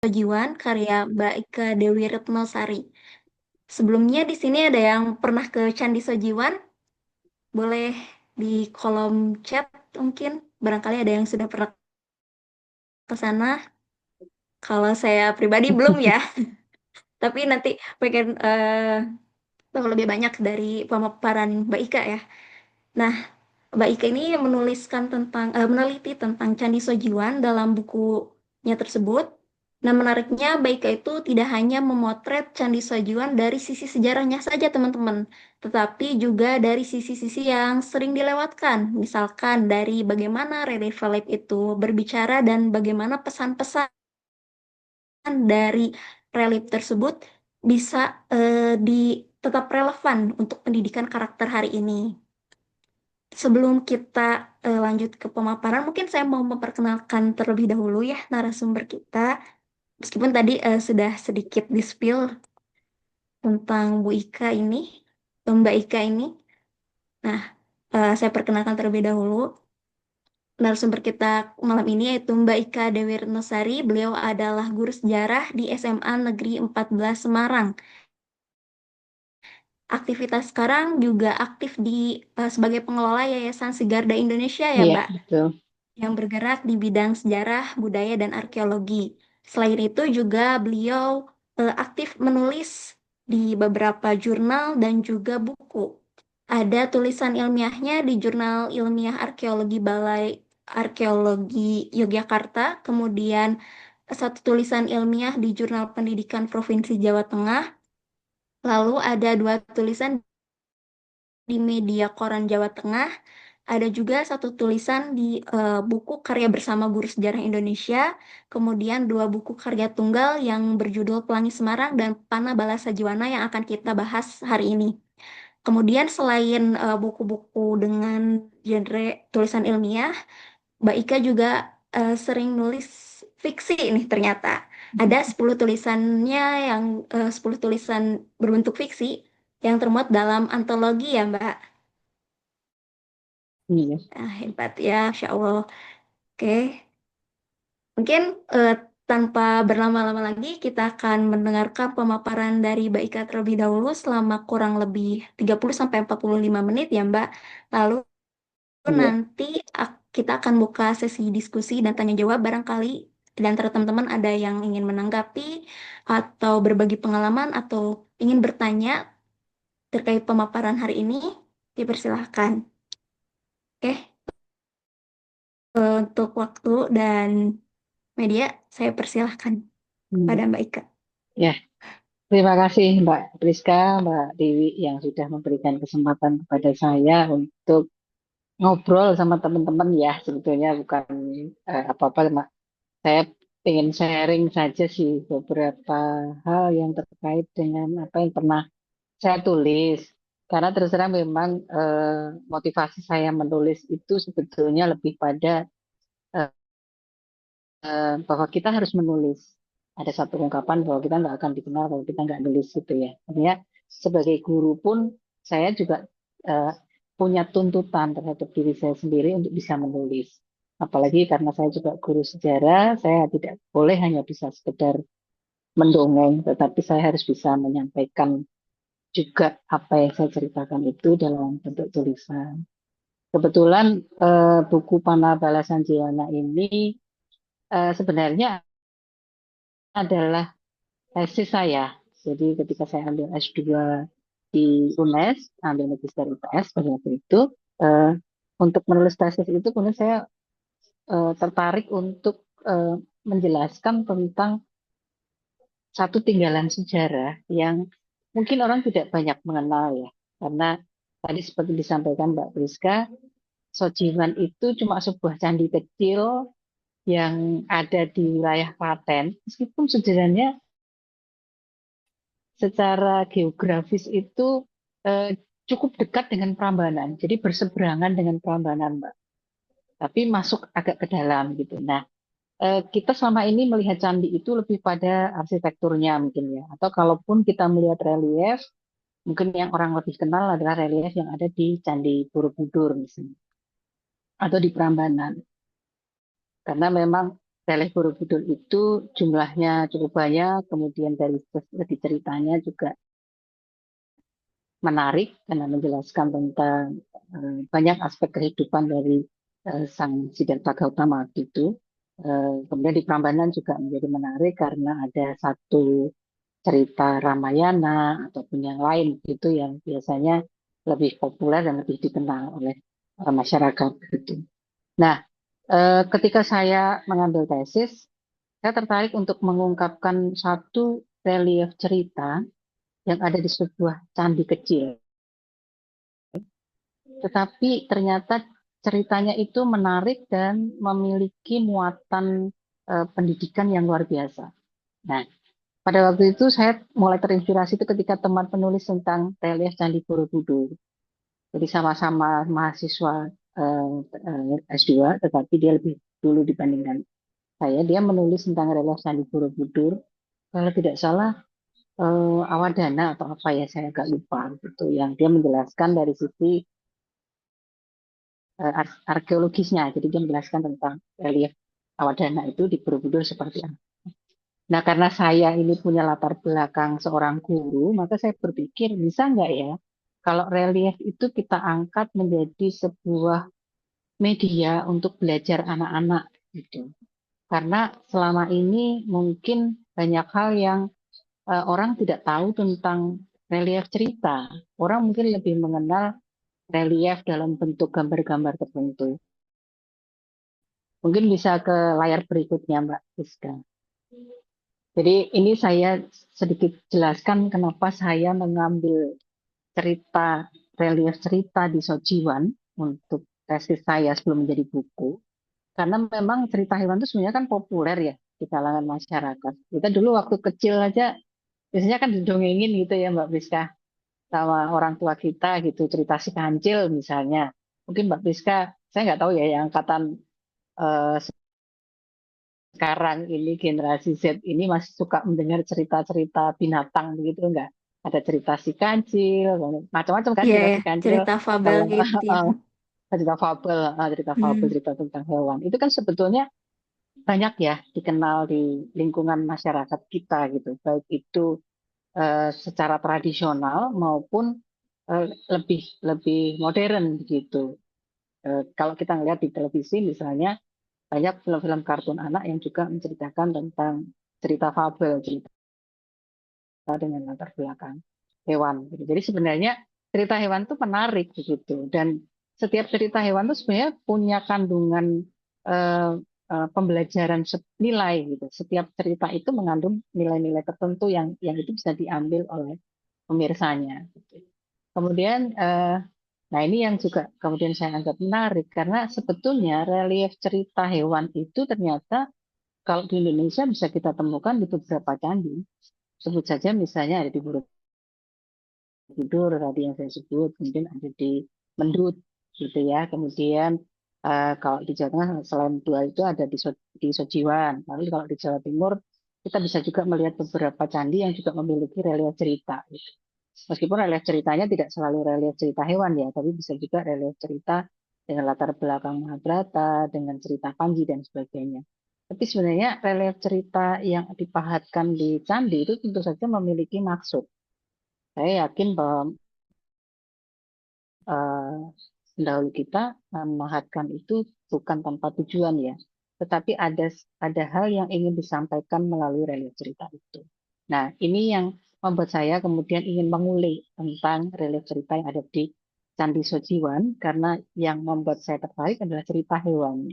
Sojiwan karya Mbak Ika Dewi Retnosari. Sebelumnya di sini ada yang pernah ke Candi Sojiwan? Boleh di kolom chat mungkin. Barangkali ada yang sudah pernah ke sana. Kalau saya pribadi belum ya, tapi nanti pengen tahu lebih banyak dari pemaparan Mbak Ika ya. Nah, Mbak Ika ini meneliti tentang Candi Sojiwan dalam bukunya tersebut. Nah, menariknya Mbak Ika itu tidak hanya memotret Candi Sojiwan dari sisi sejarahnya saja, teman-teman, tetapi juga dari sisi-sisi yang sering dilewatkan. Misalkan dari bagaimana relief-relief itu berbicara dan bagaimana pesan-pesan dari relief tersebut bisa di tetap relevan untuk pendidikan karakter hari ini. Sebelum kita lanjut ke pemaparan, mungkin saya mau memperkenalkan terlebih dahulu ya narasumber kita. Meskipun tadi sudah sedikit di-spill tentang Bu Ika ini, Mbak Ika ini. Nah, saya perkenalkan terlebih dahulu. Narasumber kita malam ini yaitu Mbak Ika Dewi Retnosari. Beliau adalah guru sejarah di SMA Negeri 14 Semarang. Aktivitas sekarang juga aktif sebagai pengelola Yayasan Sigarda Indonesia ya, Iya, Mbak, betul. yang bergerak di bidang sejarah, budaya, dan arkeologi. Selain itu juga beliau aktif menulis di beberapa jurnal dan juga buku. Ada tulisan ilmiahnya di Jurnal Ilmiah Arkeologi Balai Arkeologi Yogyakarta, kemudian satu tulisan ilmiah di Jurnal Pendidikan Provinsi Jawa Tengah, lalu ada dua tulisan di Media Koran Jawa Tengah. Ada juga satu tulisan di buku Karya Bersama Guru Sejarah Indonesia, kemudian dua buku karya tunggal yang berjudul Pelangi Semarang dan Panah Bala Sajiwana yang akan kita bahas hari ini. Kemudian selain buku-buku dengan genre tulisan ilmiah, Mbak Ika juga sering nulis fiksi nih ternyata. Ada 10 tulisannya 10 tulisan berbentuk fiksi yang termuat dalam antologi ya, Mbak. Iya. Ah, hebat ya, Masya Allah. Oke, mungkin tanpa berlama-lama lagi, kita akan mendengarkan pemaparan dari Mbak Ika terlebih dahulu selama kurang lebih 30 sampai 45 menit ya, Mbak. Lalu Iya. nanti kita akan buka sesi diskusi dan tanya jawab barangkali di antara teman-teman ada yang ingin menanggapi atau berbagi pengalaman atau ingin bertanya terkait pemaparan hari ini, dipersilahkan. Oke, untuk waktu dan media, saya persilahkan Hmm. pada Mbak Ika. Ya, terima kasih Mbak Priska, Mbak Dewi yang sudah memberikan kesempatan kepada saya untuk ngobrol sama teman-teman ya. Sebetulnya bukan apa-apa, Mbak. Saya ingin sharing saja sih beberapa hal yang terkait dengan apa yang pernah saya tulis. Karena terus terang memang motivasi saya menulis itu sebetulnya lebih pada eh, bahwa kita harus menulis. Ada satu ungkapan bahwa kita nggak akan dikenal kalau kita nggak nulis gitu ya. Artinya sebagai guru pun saya juga eh, punya tuntutan terhadap diri saya sendiri untuk bisa menulis. Apalagi karena saya juga guru sejarah, saya tidak boleh hanya bisa sekedar mendongeng, tetapi saya harus bisa menyampaikan juga apa yang saya ceritakan itu dalam bentuk tulisan. Kebetulan buku Panah Balasan Jiwana ini sebenarnya adalah tesis saya. Jadi ketika saya ambil S2 di UNES, ambil magister IPS pada waktu itu, eh, untuk menulis tesis itu kemudian saya tertarik untuk eh, menjelaskan tentang satu tinggalan sejarah yang mungkin orang tidak banyak mengenal ya. Karena tadi seperti disampaikan Mbak Priska, Sojiwan itu cuma sebuah candi kecil yang ada di wilayah Klaten, meskipun sejarahnya secara geografis itu eh, cukup dekat dengan Prambanan. Jadi berseberangan dengan Prambanan, Mbak. Tapi masuk agak ke dalam gitu. Nah, kita selama ini melihat candi itu lebih pada arsitekturnya mungkin ya. Atau kalaupun kita melihat relief, mungkin yang orang lebih kenal adalah relief yang ada di Candi Borobudur misalnya. Atau di Prambanan. Karena memang relief Borobudur itu jumlahnya cukup banyak, kemudian dari segi ceritanya juga menarik karena menjelaskan tentang banyak aspek kehidupan dari Sang Siddhartha Gautama gitu. Kemudian di Prambanan juga menjadi menarik karena ada satu cerita Ramayana ataupun yang lain gitu yang biasanya lebih populer dan lebih dikenal oleh masyarakat gitu. Nah, ketika saya mengambil tesis, saya tertarik untuk mengungkapkan satu relief cerita yang ada di sebuah candi kecil. Tetapi ternyata ceritanya itu menarik dan memiliki muatan pendidikan yang luar biasa. Nah, pada waktu itu saya mulai terinspirasi itu ketika teman penulis tentang relief Candi Borobudur. Jadi sama-sama mahasiswa S2, tetapi dia lebih dulu dibandingkan saya. Dia menulis tentang relief Candi Borobudur. Kalau tidak salah Awadana atau apa ya saya agak lupa gitu. Yang dia menjelaskan dari sisi arkeologisnya. Jadi dia menjelaskan tentang relief Awadana itu di Borobudur seperti apa. Nah, karena saya ini punya latar belakang seorang guru, maka saya berpikir bisa nggak ya kalau relief itu kita angkat menjadi sebuah media untuk belajar anak-anak gitu. Karena selama ini mungkin banyak hal yang orang tidak tahu tentang relief cerita. Orang mungkin lebih mengenal relief dalam bentuk gambar-gambar tertentu. Mungkin bisa ke layar berikutnya, Mbak Rizka. Jadi ini saya sedikit jelaskan kenapa saya mengambil cerita, relief cerita di Sojiwan untuk tesis saya sebelum menjadi buku. Karena memang cerita hewan itu sebenarnya kan populer ya di kalangan masyarakat. Kita dulu waktu kecil aja biasanya kan didongengin gitu ya Mbak Priska sama orang tua kita gitu cerita si kancil misalnya. Mungkin Mbak Priska saya nggak tahu ya yang angkatan eh, sekarang ini generasi Z ini masih suka mendengar cerita-cerita binatang begitu enggak? Ada cerita si kancil, macam-macam kan Iya, cerita ya, si kancil. cerita fabel Kalau gitu ya. cerita fabel, Hmm, cerita tentang hewan. Itu kan sebetulnya banyak ya dikenal di lingkungan masyarakat kita gitu. Baik itu secara tradisional maupun lebih lebih modern begitu. Kalau kita ngelihat di televisi misalnya banyak film-film kartun anak yang juga menceritakan tentang cerita fabel, cerita dengan latar belakang hewan. Gitu. Jadi sebenarnya cerita hewan itu menarik begitu. Dan setiap cerita hewan itu sebenarnya punya kandungan eh, pembelajaran nilai gitu. Setiap cerita itu mengandung nilai-nilai tertentu yang itu bisa diambil oleh pemirsanya. Gitu. Kemudian, nah ini yang juga kemudian saya anggap menarik karena sebetulnya relief cerita hewan itu ternyata kalau di Indonesia bisa kita temukan di beberapa candi. Sebut saja misalnya ada di Borobudur tadi yang saya sebut, kemudian ada di Mendut gitu ya. Kemudian kalau di Jawa Tengah selain dua itu ada di Sojiwan. Lalu kalau di Jawa Timur kita bisa juga melihat beberapa candi yang juga memiliki relief cerita. Gitu. Meskipun relief ceritanya tidak selalu relief cerita hewan ya, tapi bisa juga relief cerita dengan latar belakang Mahabharata, dengan cerita Panji dan sebagainya. Tapi sebenarnya relief cerita yang dipahatkan di candi itu tentu saja memiliki maksud. Saya yakin bahwa eh, pendahulu kita memahatkan itu bukan tanpa tujuan ya, tetapi ada hal yang ingin disampaikan melalui relief cerita itu. Nah, ini yang membuat saya kemudian ingin mengulik tentang relief cerita yang ada di Candi Sojiwan karena yang membuat saya tertarik adalah cerita hewan.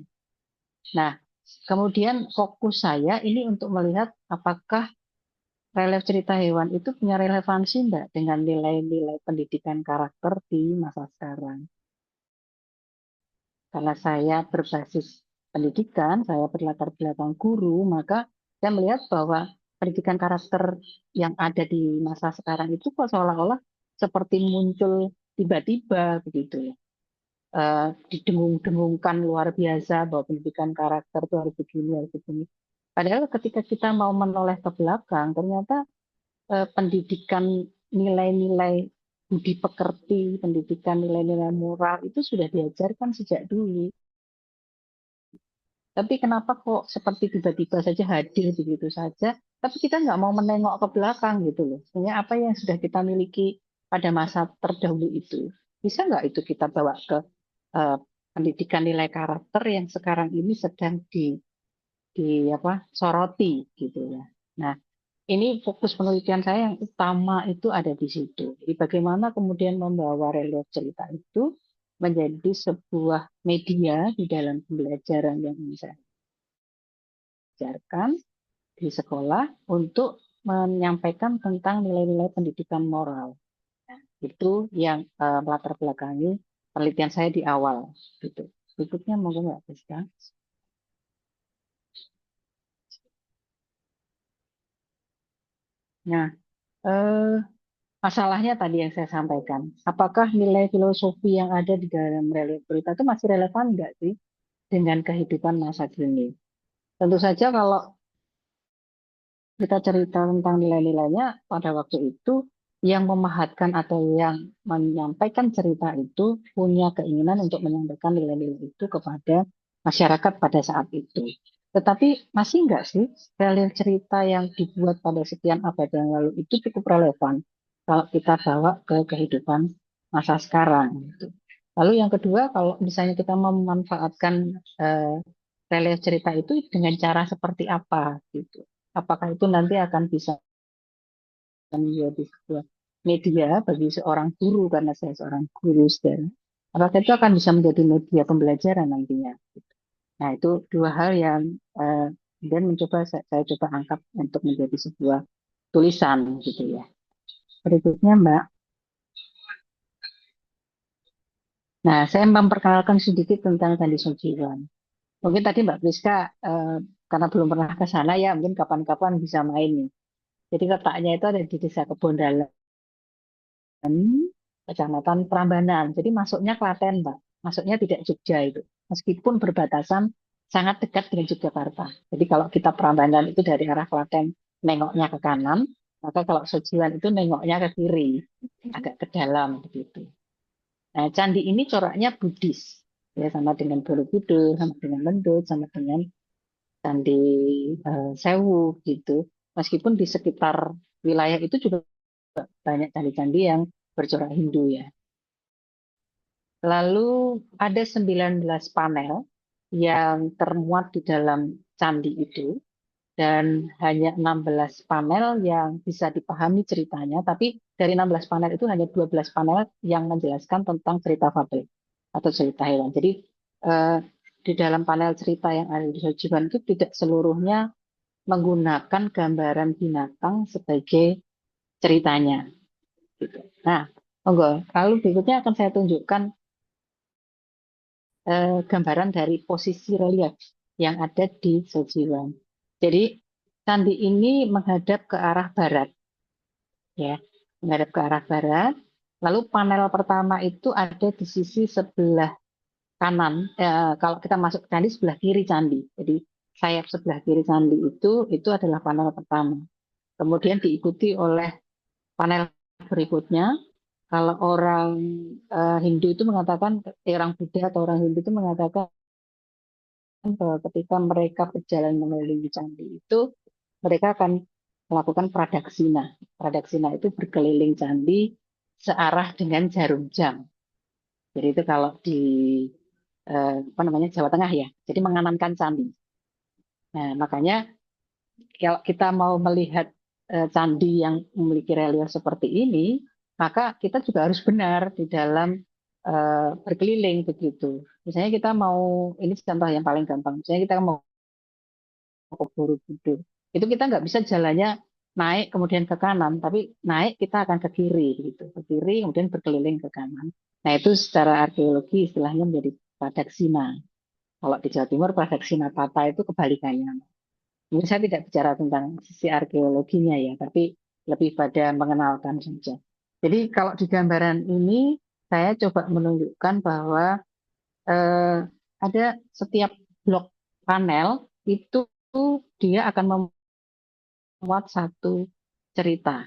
Nah, kemudian fokus saya ini untuk melihat apakah relief cerita hewan itu punya relevansi enggak dengan nilai-nilai pendidikan karakter di masa sekarang. Karena saya berbasis pendidikan, saya berlatar belakang guru, maka saya melihat bahwa pendidikan karakter yang ada di masa sekarang itu kok seolah-olah seperti muncul tiba-tiba begitu ya. Didengung-dengungkan luar biasa bahwa pendidikan karakter itu harus begini, harus begini. Padahal ketika kita mau menoleh ke belakang, ternyata pendidikan nilai-nilai budi pekerti, pendidikan nilai-nilai moral itu sudah diajarkan sejak dulu. Tapi kenapa kok seperti tiba-tiba saja hadir begitu saja, tapi kita nggak mau menengok ke belakang gitu loh. Sebenarnya apa yang sudah kita miliki pada masa terdahulu itu, bisa nggak itu kita bawa ke eh, pendidikan nilai karakter yang sekarang ini sedang di apa soroti gitu ya. Nah, ini fokus penelitian saya yang utama itu ada di situ. Jadi bagaimana kemudian membawa relief cerita itu menjadi sebuah media di dalam pembelajaran yang ingin saya ajarkan di sekolah untuk menyampaikan tentang nilai-nilai pendidikan moral. Itu yang melatar belakangi penelitian saya di awal. Gitu. Berikutnya monggo Mbak Priska. Nah, eh, masalahnya tadi yang saya sampaikan, apakah nilai filosofi yang ada di dalam relief berita itu masih relevan nggak sih dengan kehidupan masa kini? Tentu saja kalau kita cerita tentang nilai-nilainya pada waktu itu, yang memahatkan atau yang menyampaikan cerita itu punya keinginan untuk menyampaikan nilai-nilai itu kepada masyarakat pada saat itu. Tetapi masih enggak sih realita cerita yang dibuat pada sekian abad yang lalu itu cukup relevan kalau kita bawa ke kehidupan masa sekarang gitu. Lalu yang kedua, kalau misalnya kita memanfaatkan eh, realita cerita itu dengan cara seperti apa gitu. Apakah itu nanti akan bisa menjadi sebuah media bagi seorang guru karena saya seorang guru sekarang. Apakah itu akan bisa menjadi media pembelajaran nantinya? Nah, itu dua hal yang kemudian saya coba angkat untuk menjadi sebuah tulisan gitu ya. Berikutnya Mbak. Nah, saya memperkenalkan sedikit tentang Candi Sujiwan. Mungkin tadi Mbak Priska karena belum pernah ke sana ya, mungkin kapan-kapan bisa main nih. Jadi letaknya itu ada di Desa Kebondalan, Kecamatan Prambanan. Jadi masuknya Klaten, Mbak. Masuknya tidak Jogja itu. Meskipun berbatasan sangat dekat dengan Yogyakarta. Jadi kalau kita Prambanan itu dari arah Klaten nengoknya ke kanan, maka kalau Sojiwan itu nengoknya ke kiri, agak ke dalam begitu. Nah, candi ini coraknya Buddhis. Ya, sama dengan Borobudur, sama dengan Mendut, sama dengan Candi Sewu gitu. Meskipun di sekitar wilayah itu juga banyak candi-candi yang bercorak Hindu ya. Lalu ada 19 panel yang termuat di dalam candi itu dan hanya 16 panel yang bisa dipahami ceritanya, tapi dari 16 panel itu hanya 12 panel yang menjelaskan tentang cerita fabel atau cerita hewan. Jadi eh, di dalam panel cerita yang ada di Sojiban itu tidak seluruhnya menggunakan gambaran binatang sebagai ceritanya. Gitu. Nah, monggo. Lalu berikutnya akan saya tunjukkan gambaran dari posisi relief yang ada di Sojiwan. Jadi candi ini menghadap ke arah barat, ya, menghadap ke arah barat. Lalu panel pertama itu ada di sisi sebelah kanan. Kalau kita masuk ke candi sebelah kiri candi. Jadi sayap sebelah kiri candi itu adalah panel pertama. Kemudian diikuti oleh panel berikutnya. Kalau orang Hindu itu mengatakan, orang Buddha atau orang Hindu itu mengatakan bahwa ketika mereka berjalan mengelilingi candi itu, mereka akan melakukan pradaksina. Pradaksina itu berkeliling candi searah dengan jarum jam. Jadi itu kalau di apa namanya Jawa Tengah ya. Jadi mengamankan candi. Nah, makanya kalau kita mau melihat candi yang memiliki relief seperti ini, maka kita juga harus benar di dalam berkeliling begitu. Misalnya kita mau, ini contoh yang paling gampang. Misalnya kita mau ke Borobudur. Itu kita nggak bisa jalannya naik kemudian ke kanan, tapi naik kita akan ke kiri gitu, ke kiri kemudian berkeliling ke kanan. Nah itu secara arkeologi istilahnya menjadi pradaksina. Kalau di Jawa Timur pradaksina tata itu kebalikannya. Mungkin saya tidak bicara tentang sisi arkeologinya ya, tapi lebih pada mengenalkan saja. Jadi kalau di gambaran ini saya coba menunjukkan bahwa eh, ada setiap blok panel itu dia akan memuat satu cerita.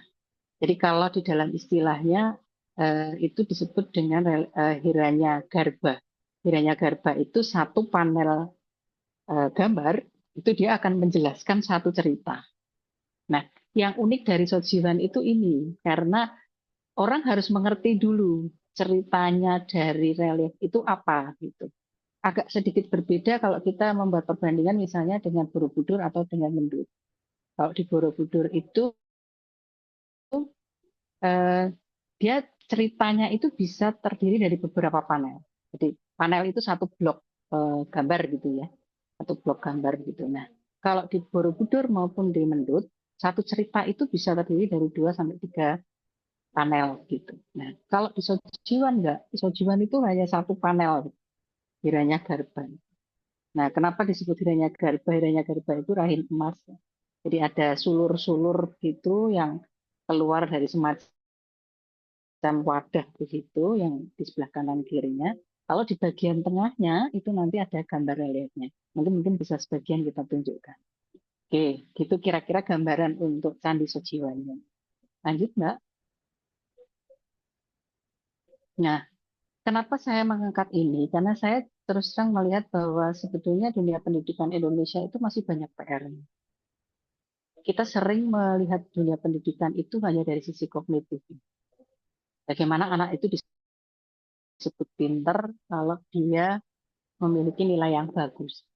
Jadi kalau di dalam istilahnya itu disebut dengan Hiranya Garba. Hiranya Garba itu satu panel gambar, itu dia akan menjelaskan satu cerita. Nah, yang unik dari Sojiwan itu ini, karena orang harus mengerti dulu ceritanya dari relief itu apa gitu. Agak sedikit berbeda kalau kita membuat perbandingan misalnya dengan Borobudur atau dengan Mendut. Kalau di Borobudur itu eh, dia ceritanya itu bisa terdiri dari beberapa panel. Jadi panel itu satu blok gambar gitu ya, satu blok gambar gitu. Nah, kalau di Borobudur maupun di Mendut, satu cerita itu bisa terdiri dari 2 sampai 3 panel gitu. Nah, kalau di Sojiwan enggak, di Sojiwan itu hanya satu panel, Hiranya Garba. Nah, kenapa disebut Hiranya Garba? Hiranya Garba itu rahim emas. Jadi ada sulur-sulur gitu yang keluar dari semacam wadah begitu yang di sebelah kanan kirinya. Kalau di bagian tengahnya itu nanti ada gambar reliefnya. Mungkin bisa sebagian kita tunjukkan. Oke, gitu kira-kira gambaran untuk Candi Sojiwannya. Lanjut, Mbak. Nah, kenapa saya mengangkat ini? Karena saya terus terang melihat bahwa sebetulnya dunia pendidikan Indonesia itu masih banyak PR. Kita sering melihat dunia pendidikan itu hanya dari sisi kognitif. Bagaimana anak itu disebut pinter kalau dia memiliki nilai yang bagus.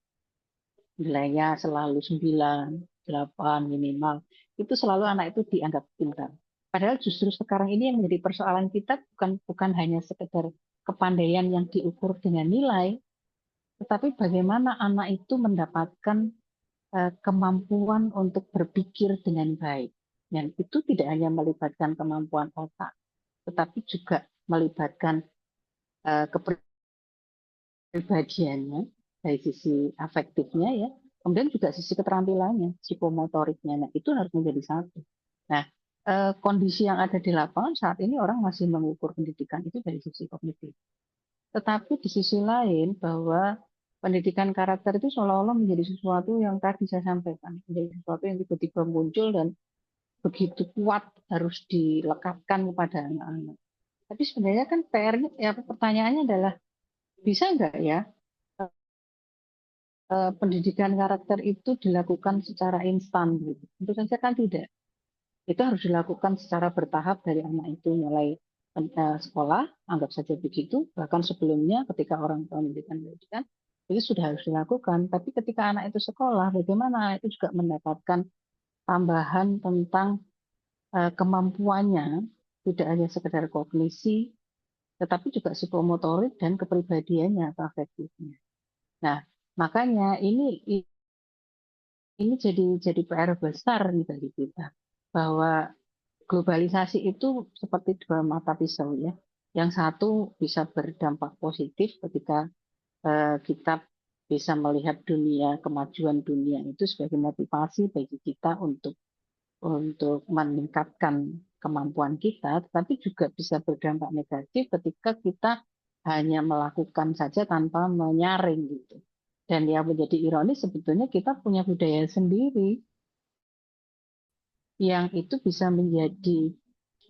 Nilainya selalu 9, 8 minimal. Itu selalu anak itu dianggap pintar. Padahal justru sekarang ini yang menjadi persoalan kita bukan hanya sekedar kepandaian yang diukur dengan nilai, tetapi bagaimana anak itu mendapatkan kemampuan untuk berpikir dengan baik. Dan itu tidak hanya melibatkan kemampuan otak, tetapi juga melibatkan kepribadiannya dari sisi afektifnya ya, kemudian juga sisi keterampilannya, psikomotoriknya. Nah, itu harus menjadi satu. Nah, kondisi yang ada di lapangan saat ini orang masih mengukur pendidikan itu dari sisi kognitif. Tetapi di sisi lain bahwa pendidikan karakter itu seolah-olah menjadi sesuatu yang tadi saya sampaikan, menjadi sesuatu yang tiba-tiba muncul dan begitu kuat harus dilekatkan kepada anak-anak. Tapi sebenarnya kan PR-nya, ya pertanyaannya adalah bisa nggak ya pendidikan karakter itu dilakukan secara instan gitu. Tentu saja kan tidak. Itu harus dilakukan secara bertahap dari anak itu mulai sekolah, anggap saja begitu. Bahkan sebelumnya ketika orang tua memberikan pendidikan, itu sudah harus dilakukan. Tapi ketika anak itu sekolah, bagaimana anak itu juga mendapatkan tambahan tentang kemampuannya, tidak hanya sekedar kognisi, tetapi juga psikomotorik dan kepribadiannya atau afektifnya. Nah, makanya ini jadi PR besar nih bagi kita bahwa globalisasi itu seperti dua mata pisau ya. Yang satu bisa berdampak positif ketika kita bisa melihat dunia kemajuan dunia itu sebagai motivasi bagi kita untuk meningkatkan kemampuan kita, tetapi juga bisa berdampak negatif ketika kita hanya melakukan saja tanpa menyaring gitu. Dan yang menjadi ironis sebetulnya kita punya budaya sendiri yang itu bisa menjadi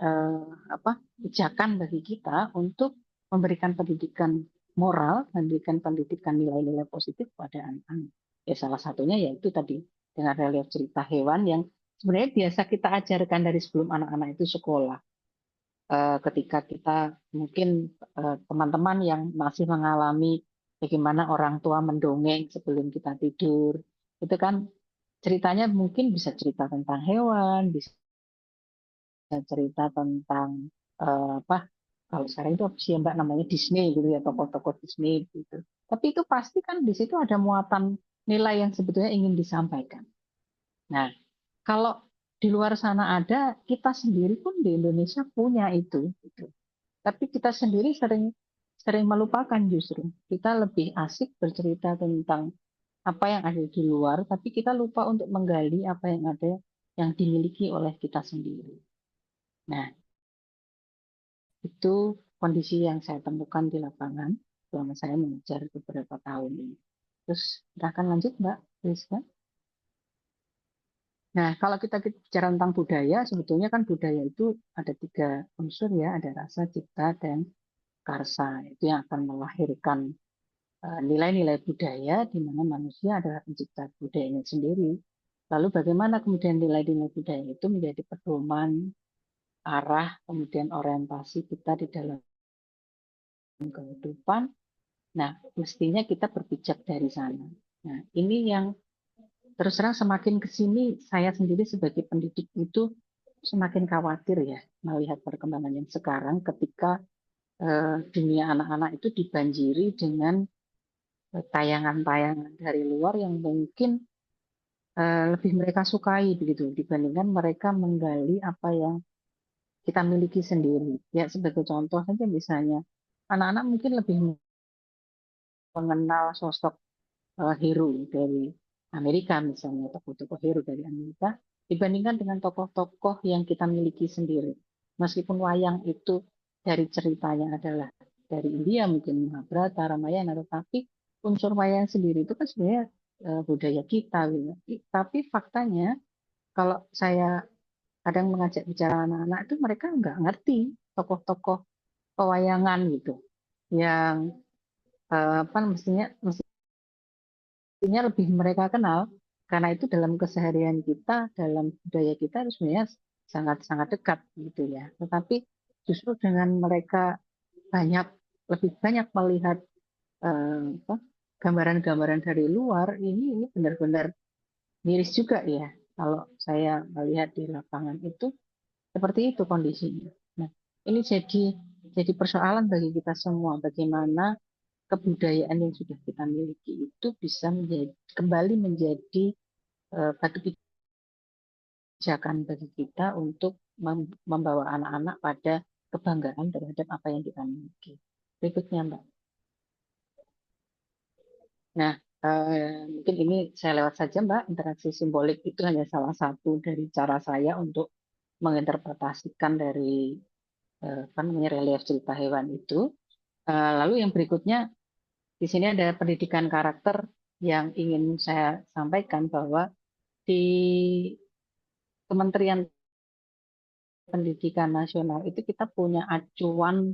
eh, apa pijakan bagi kita untuk memberikan pendidikan moral, memberikan pendidikan nilai-nilai positif pada anak-anak. Ya salah satunya yaitu tadi dengan relief cerita hewan yang sebenarnya biasa kita ajarkan dari sebelum anak-anak itu sekolah. Ketika kita mungkin teman-teman yang masih mengalami bagaimana orang tua mendongeng sebelum kita tidur, itu kan ceritanya mungkin bisa cerita tentang hewan, bisa cerita tentang apa kalau sekarang itu apa sih ya, Mbak namanya Disney gitu ya tokoh-tokoh Disney gitu. Tapi itu pasti kan di situ ada muatan nilai yang sebetulnya ingin disampaikan. Nah, kalau di luar sana ada, kita sendiri pun di Indonesia punya itu. Gitu. Tapi kita sendiri sering sering melupakan justru. Kita lebih asik bercerita tentang apa yang ada di luar, tapi kita lupa untuk menggali apa yang ada yang dimiliki oleh kita sendiri. Nah, itu kondisi yang saya temukan di lapangan selama saya mengejar beberapa tahun ini. Terus kita akan lanjut, Mbak Rizka. Nah, kalau kita bicara tentang budaya, sebetulnya kan budaya itu ada 3 unsur ya, ada rasa, cipta, dan karsa. Itu yang akan melahirkan nilai-nilai budaya di mana manusia adalah pencipta budayanya sendiri. Lalu bagaimana kemudian nilai-nilai budaya itu menjadi pedoman, arah, kemudian orientasi kita di dalam kehidupan. Nah, mestinya kita berpijak dari sana. Nah, ini yang terus terang semakin ke sini saya sendiri sebagai pendidik itu semakin khawatir ya melihat perkembangan yang sekarang ketika dunia anak-anak itu dibanjiri dengan tayangan-tayangan dari luar yang mungkin lebih mereka sukai begitu dibandingkan mereka menggali apa yang kita miliki sendiri. Ya sebagai contoh saja misalnya anak-anak mungkin lebih mengenal sosok hero dari Amerika misalnya, tokoh-tokoh hero dari Amerika dibandingkan dengan tokoh-tokoh yang kita miliki sendiri. Meskipun wayang itu dari ceritanya adalah dari India mungkin Mahabharata, Ramayana, tetapi unsur wayang sendiri itu kan sebenarnya budaya kita. Gitu. Tapi faktanya kalau saya kadang mengajak bicara anak-anak itu mereka nggak ngerti tokoh-tokoh pewayangan gitu yang apa mestinya lebih mereka kenal karena itu dalam keseharian kita dalam budaya kita itu sebenarnya sangat-sangat dekat gitu ya tetapi justru dengan mereka banyak lebih banyak melihat apa, gambaran-gambaran dari luar ini benar-benar miris juga ya kalau saya melihat di lapangan itu seperti itu kondisinya. Nah, ini jadi persoalan bagi kita semua bagaimana kebudayaan yang sudah kita miliki itu bisa kembali menjadi batu pijakan bagi kita untuk membawa anak-anak pada kebanggaan terhadap apa yang kita miliki. Berikutnya, Mbak. Nah, mungkin ini saya lewat saja, Mbak. Interaksi simbolik itu hanya salah satu dari cara saya untuk menginterpretasikan dari apa namanya relief cerita hewan itu. Lalu yang berikutnya di sini ada pendidikan karakter yang ingin saya sampaikan bahwa di Kementerian Pendidikan Nasional itu kita punya acuan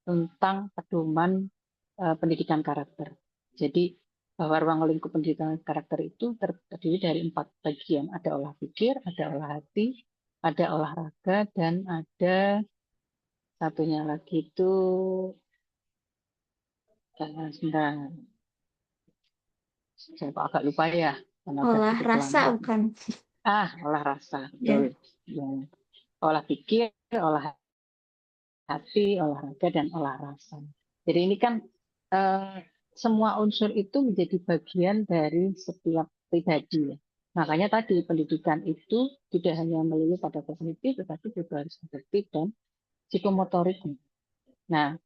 tentang pedoman pendidikan karakter. Jadi bahwa ruang lingkup pendidikan karakter itu terdiri dari 4 bagian. Ada olah pikir, ada olah hati, ada olahraga, dan ada satunya lagi itu sebentar, saya kok agak lupa ya, karena udah Olah cukup rasa lama. bukan? Olah rasa, betul. Ya, Ya. Olah pikir, olah hati, olahraga, dan olah rasa. Jadi ini kan eh, semua unsur itu menjadi bagian dari setiap pribadi. Ya. Makanya tadi pendidikan itu tidak hanya melulu pada kognitif, tetapi juga harus afektif dan psikomotorik. Nah,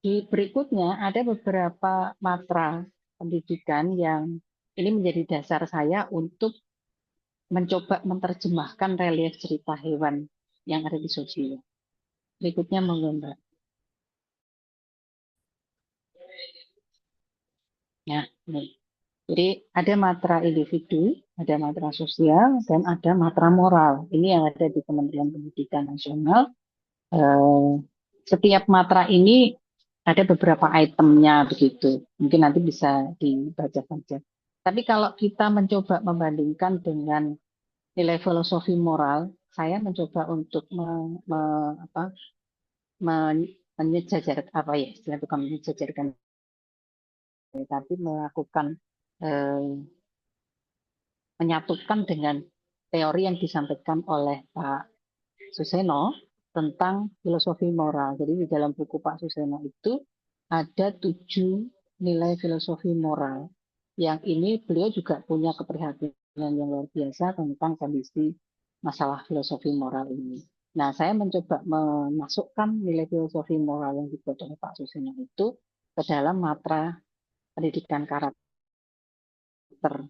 di berikutnya ada beberapa matra pendidikan yang ini menjadi dasar saya untuk mencoba menerjemahkan relief cerita hewan yang ada di sosial. Berikutnya monggo Mbak. Nah, ini. Jadi ada matra individu, ada matra sosial, dan ada matra moral. Ini yang ada di Kementerian Pendidikan Nasional. Eh, Setiap matra ini ada beberapa itemnya begitu. Mungkin nanti bisa dibaca saja. Tapi kalau kita mencoba membandingkan dengan nilai filosofi moral, saya mencoba untuk apa, menyejajar apa ya, istilah bukan menyejajarkan, tapi melakukan eh, menyatukan dengan teori yang disampaikan oleh Pak Suseno tentang filosofi moral. Jadi di dalam buku Pak Suseno itu ada 7 nilai filosofi moral. Yang ini beliau juga punya keprihatinan yang luar biasa tentang kondisi masalah filosofi moral ini. Nah, saya mencoba memasukkan nilai filosofi moral yang dibuat oleh Pak Suseno itu ke dalam matra pendidikan karakter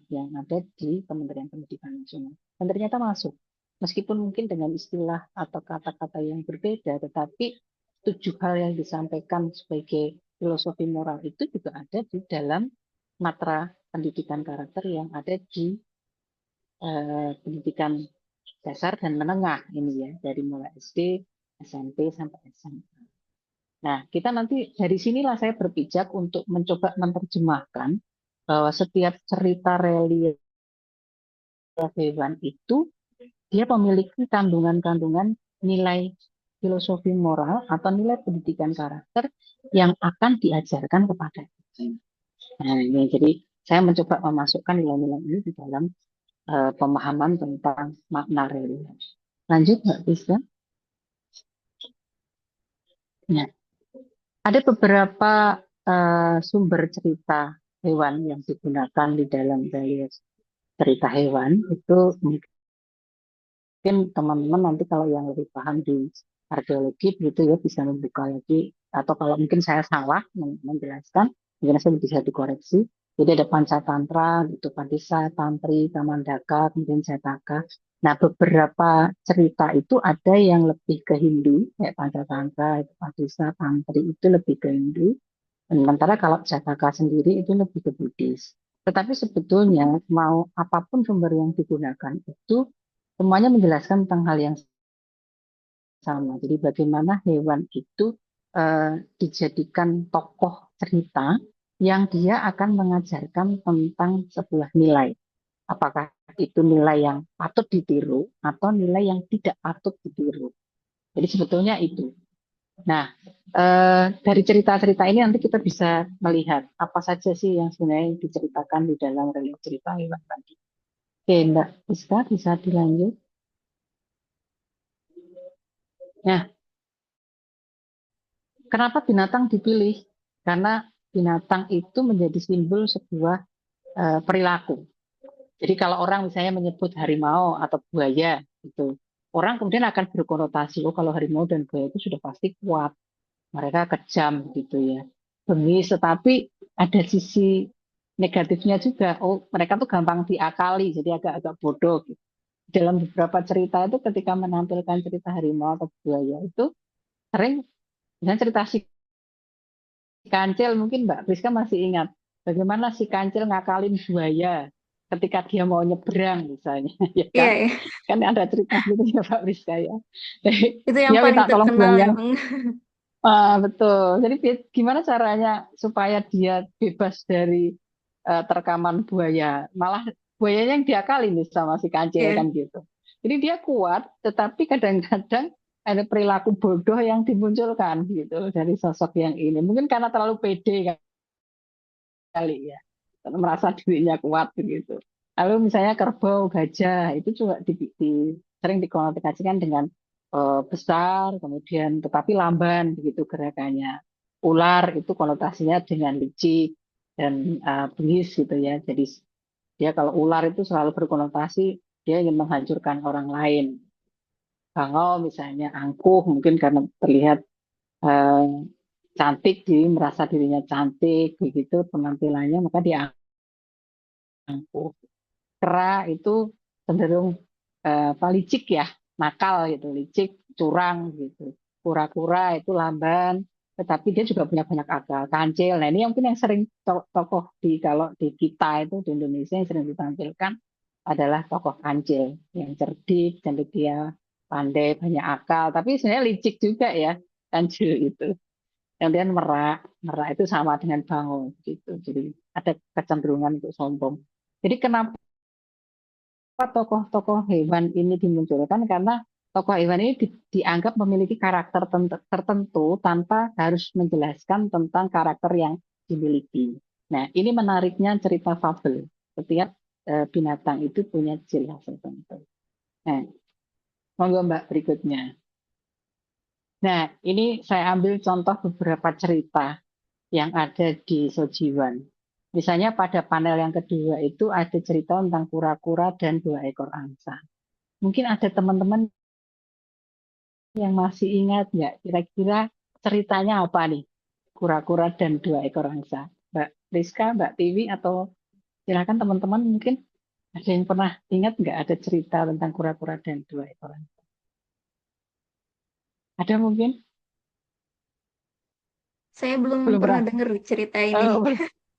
yang ada di Kementerian Pendidikan Nasional. Dan ternyata masuk. Meskipun mungkin dengan istilah atau kata-kata yang berbeda, tetapi 7 hal yang disampaikan sebagai filosofi moral itu juga ada di dalam matra pendidikan karakter yang ada di pendidikan dasar dan menengah ini ya, dari mulai SD, SMP sampai SMA. Nah, kita nanti dari sinilah saya berpijak untuk mencoba menerjemahkan bahwa setiap cerita realita hewan itu dia memiliki kandungan-kandungan nilai filosofi moral atau nilai pendidikan karakter yang akan diajarkan kepada kita. Nah, ini jadi saya mencoba memasukkan nilai-nilai ini di dalam pemahaman tentang makna religius. Lanjut, Mbak Rizka. Ya, ada beberapa sumber cerita hewan yang digunakan di dalam gaya cerita hewan itu mungkin teman-teman nanti kalau yang lebih paham di arkeologi gitu ya bisa membuka lagi atau kalau mungkin saya salah menjelaskan mungkin saya bisa dikoreksi. Jadi ada Pancatantra, gitu, Padisa, Tantri, Kamandaka, kemudian Jataka. Nah, beberapa cerita itu ada yang lebih ke Hindu, kayak Pancatantra, itu Padisa, Tantri itu lebih ke Hindu. Sementara kalau Jataka sendiri itu lebih ke Buddhis. Tetapi sebetulnya mau apapun sumber yang digunakan itu semuanya menjelaskan tentang hal yang sama. Jadi bagaimana hewan itu eh, dijadikan tokoh cerita yang dia akan mengajarkan tentang sebuah nilai. Apakah itu nilai yang patut ditiru atau nilai yang tidak patut ditiru. Jadi sebetulnya itu. Nah, dari cerita-cerita ini nanti kita bisa melihat apa saja sih yang sebenarnya diceritakan di dalam religi cerita hewan tadi. Oke, Mbak Rizka bisa dilanjut. Nah, kenapa binatang dipilih? Karena binatang itu menjadi simbol sebuah perilaku. Jadi kalau orang misalnya menyebut harimau atau buaya, itu orang kemudian akan berkonotasi, oh kalau harimau dan buaya itu sudah pasti kuat, mereka kejam gitu ya, bengis. Tetapi ada sisi negatifnya juga. Oh mereka tuh gampang diakali, jadi agak-agak bodoh. Gitu. Dalam beberapa cerita itu ketika menampilkan cerita harimau atau buaya itu sering, dan cerita si Kancil mungkin Mbak Priska masih ingat bagaimana si Kancil ngakalin buaya ketika dia mau nyebrang misalnya, ya Iya, kan? ya. Kan ada cerita gitu ya Mbak Priska ya. Jadi, Itu yang dia paling minta tolong terkenal buaya. emang. Betul. Jadi gimana caranya supaya dia bebas dari terkaman buaya? Malah buayanya yang diakalin nih sama si Kancil Iya, kan gitu. Jadi dia kuat, tetapi kadang-kadang ada perilaku bodoh yang dimunculkan gitu dari sosok yang ini. Mungkin karena terlalu pede kali ya, merasa dirinya kuat begitu. Lalu misalnya kerbau, gajah itu juga sering dikonotasikan dengan besar, kemudian tetapi lamban begitu gerakannya. Ular itu konotasinya dengan licik dan bengis gitu ya. Jadi dia kalau ular itu selalu berkonotasi dia ingin menghancurkan orang lain. Bangau misalnya angkuh mungkin karena terlihat eh, cantik, jadi merasa dirinya cantik begitu penampilannya maka dia angkuh. Kera itu cenderung apa, licik ya, nakal gitu, licik, curang gitu. Kura-kura itu lamban, tetapi dia juga punya banyak akal. Kancil, nah ini yang mungkin yang sering tokoh di kalau di kita itu di Indonesia yang sering ditampilkan adalah tokoh kancil yang cerdik, dan dia pandai, banyak akal, tapi sebenarnya licik juga ya kancil itu. Kemudian merak, merak itu sama dengan bangun gitu. Jadi ada kecenderungan untuk sombong. Jadi kenapa tokoh-tokoh hewan ini dimunculkan karena tokoh hewan ini dianggap memiliki karakter tertentu tanpa harus menjelaskan tentang karakter yang dimiliki. Nah, ini menariknya cerita fabel. Setiap binatang itu punya ciri khas tertentu. Nah, monggo Mbak berikutnya. Nah, ini saya ambil contoh beberapa cerita yang ada di Sojiwan. Misalnya pada panel yang kedua itu ada cerita tentang kura-kura dan dua ekor angsa. Mungkin ada teman-teman yang masih ingat nggak kira-kira ceritanya apa nih? Kura-kura dan dua ekor angsa. Mbak Rizka, Mbak Tiwi, atau silakan teman-teman mungkin ada yang pernah ingat nggak ada cerita tentang kura-kura dan dua ekor angsa? Ada mungkin? saya belum Belum pernah pernah. dengar cerita ini. Oh,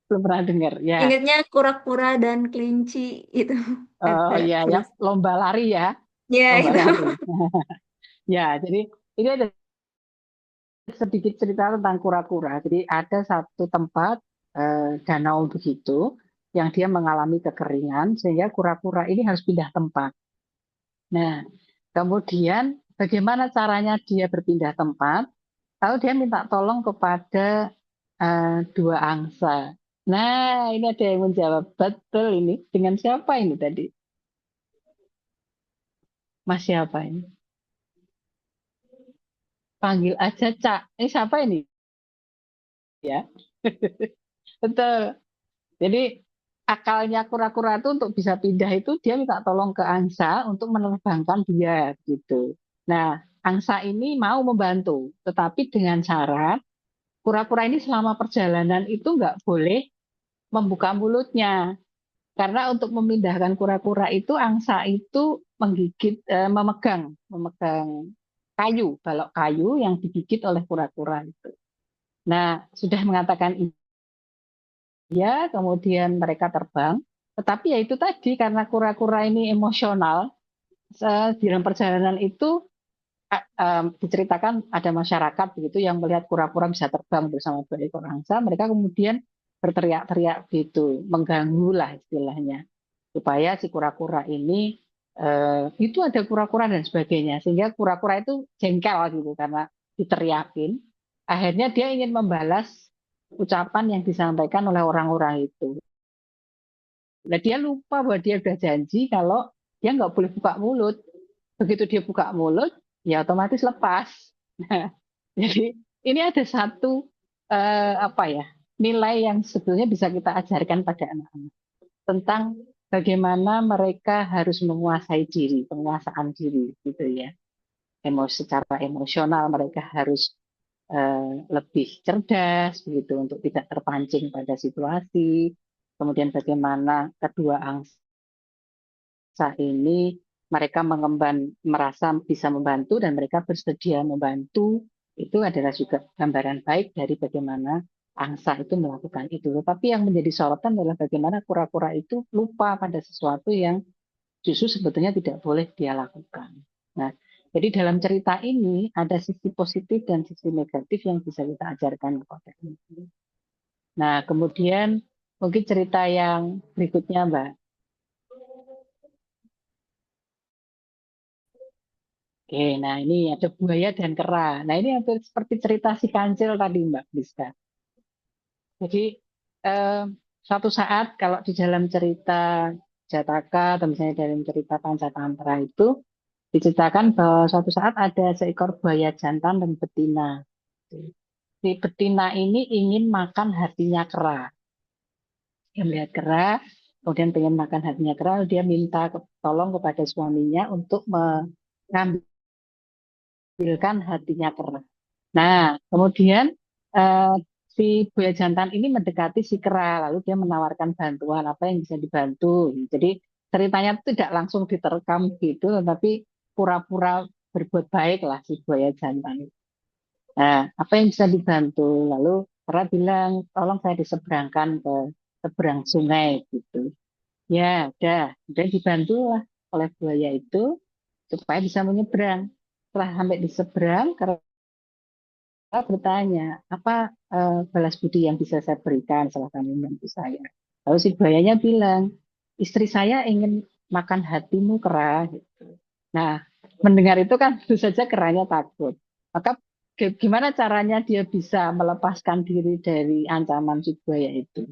belum pernah dengar. Ya, Ingatnya kura-kura dan kelinci itu. oh Ada ya, yang terus. lomba lari ya, Ya, lomba itu. lari. Ya, jadi ini ada sedikit cerita tentang kura-kura. Jadi ada satu tempat danau begitu yang dia mengalami kekeringan sehingga kura-kura ini harus pindah tempat. Nah, kemudian bagaimana caranya dia berpindah tempat? Lalu dia minta tolong kepada dua angsa. Nah, ini ada yang menjawab betul ini. Dengan siapa ini tadi? Mas siapa ini? Panggil aja Cak. Ini siapa ini? Ya, betul. Jadi akalnya kura-kura itu untuk bisa pindah itu dia minta tolong ke angsa untuk menerbangkan dia gitu. Nah, angsa ini mau membantu, tetapi dengan syarat kura-kura ini selama perjalanan itu nggak boleh membuka mulutnya. Karena untuk memindahkan kura-kura itu angsa itu memegang kayu, balok kayu yang digigit oleh kura-kura itu. Nah, sudah mengatakan iya, kemudian mereka terbang. Tetapi ya itu tadi karena kura-kura ini emosional, di dalam perjalanan itu diceritakan ada masyarakat begitu yang melihat kura-kura bisa terbang bersama dua ekor angsa, mereka kemudian berteriak-teriak gitu, mengganggu lah istilahnya, supaya si kura-kura ini itu ada kura-kura dan sebagainya, sehingga kura-kura itu jengkel gitu karena diteriakin. Akhirnya dia ingin membalas ucapan yang disampaikan oleh orang-orang itu. Nah, dia lupa bahwa dia sudah janji kalau dia nggak boleh buka mulut. Begitu dia buka mulut, ya otomatis lepas. Nah, jadi ini ada satu apa ya nilai yang sebetulnya bisa kita ajarkan pada anak-anak tentang bagaimana mereka harus menguasai diri, penguasaan diri, gitu ya. Secara emosional mereka harus lebih cerdas, begitu, untuk tidak terpancing pada situasi. Kemudian bagaimana kedua angsa ini mereka mengemban merasa bisa membantu dan mereka bersedia membantu, itu adalah juga gambaran baik dari bagaimana angsa itu melakukan itu. Tetapi yang menjadi sorotan adalah bagaimana kura-kura itu lupa pada sesuatu yang justru sebetulnya tidak boleh dia lakukan. Nah, jadi dalam cerita ini ada sisi positif dan sisi negatif yang bisa kita ajarkan kepada anak. Nah, kemudian mungkin cerita yang berikutnya, Mbak. Oke, nah ini ada buaya dan kera. Nah ini hampir seperti cerita si kancil tadi Mbak Biska. Jadi eh, suatu saat kalau di dalam cerita Jataka atau misalnya dalam cerita Pancatantra itu diceritakan bahwa suatu saat ada seekor buaya jantan dan betina. Si betina ini ingin makan hatinya kera. Dia melihat kera, kemudian pengen makan hatinya kera, dia minta tolong kepada suaminya untuk mengambil menampilkan hatinya kera. Nah, kemudian eh, si buaya jantan ini mendekati si kera, lalu dia menawarkan bantuan apa yang bisa dibantu. Jadi ceritanya itu tidak langsung diterkam gitu, tetapi pura-pura berbuat baik lah si buaya jantan. Nah, apa yang bisa dibantu? Lalu kera bilang, tolong saya diseberangkan ke seberang sungai gitu. Ya, udah dibantu lah oleh buaya itu supaya bisa menyeberang. Setelah sampai di seberang, kera bertanya, apa balas budi yang bisa saya berikan setelah kamu membantu saya? Lalu si buayanya bilang, istri saya ingin makan hatimu kera. Gitu. Nah, mendengar itu kan tentu saja keranya takut. Maka gimana caranya dia bisa melepaskan diri dari ancaman si buaya itu?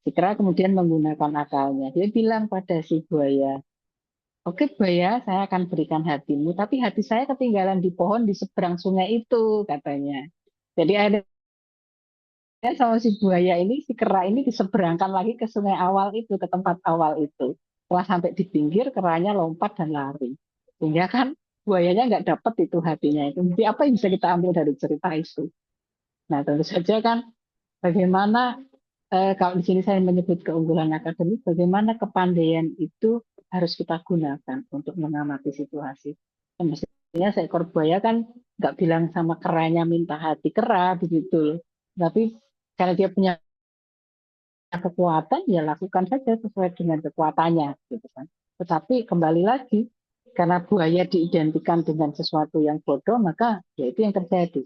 Si kera kemudian menggunakan akalnya. Dia bilang pada si buaya, oke buaya, saya akan berikan hatimu, tapi hati saya ketinggalan di pohon di seberang sungai itu, katanya. Jadi ada sama si buaya ini, si kera ini diseberangkan lagi ke sungai awal itu, ke tempat awal itu. Setelah sampai di pinggir, keranya lompat dan lari. Sehingga kan buayanya nggak dapat itu hatinya itu. Jadi apa yang bisa kita ambil dari cerita itu? Nah tentu saja kan bagaimana kalau di sini saya menyebut keunggulan akademik, bagaimana kepandaian itu harus kita gunakan untuk mengamati situasi. Dan mestinya seekor buaya kan nggak bilang sama keranya minta hati kera begitu, tapi karena dia punya kekuatan, ya lakukan saja sesuai dengan kekuatannya, gitu kan. Tetapi kembali lagi, karena buaya diidentikan dengan sesuatu yang bodoh, maka ya itu yang terjadi.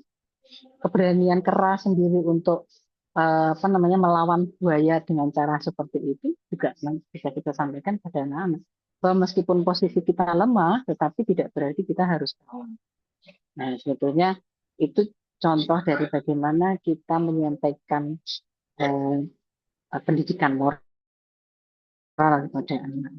keberanian keras sendiri untuk apa namanya melawan buaya dengan cara seperti itu juga bisa kita sampaikan pada anak-anak bahwa meskipun posisi kita lemah, tetapi tidak berarti kita harus kalah. Nah, sebetulnya itu contoh dari bagaimana kita menyampaikan eh, pendidikan moral kepada anak-anak.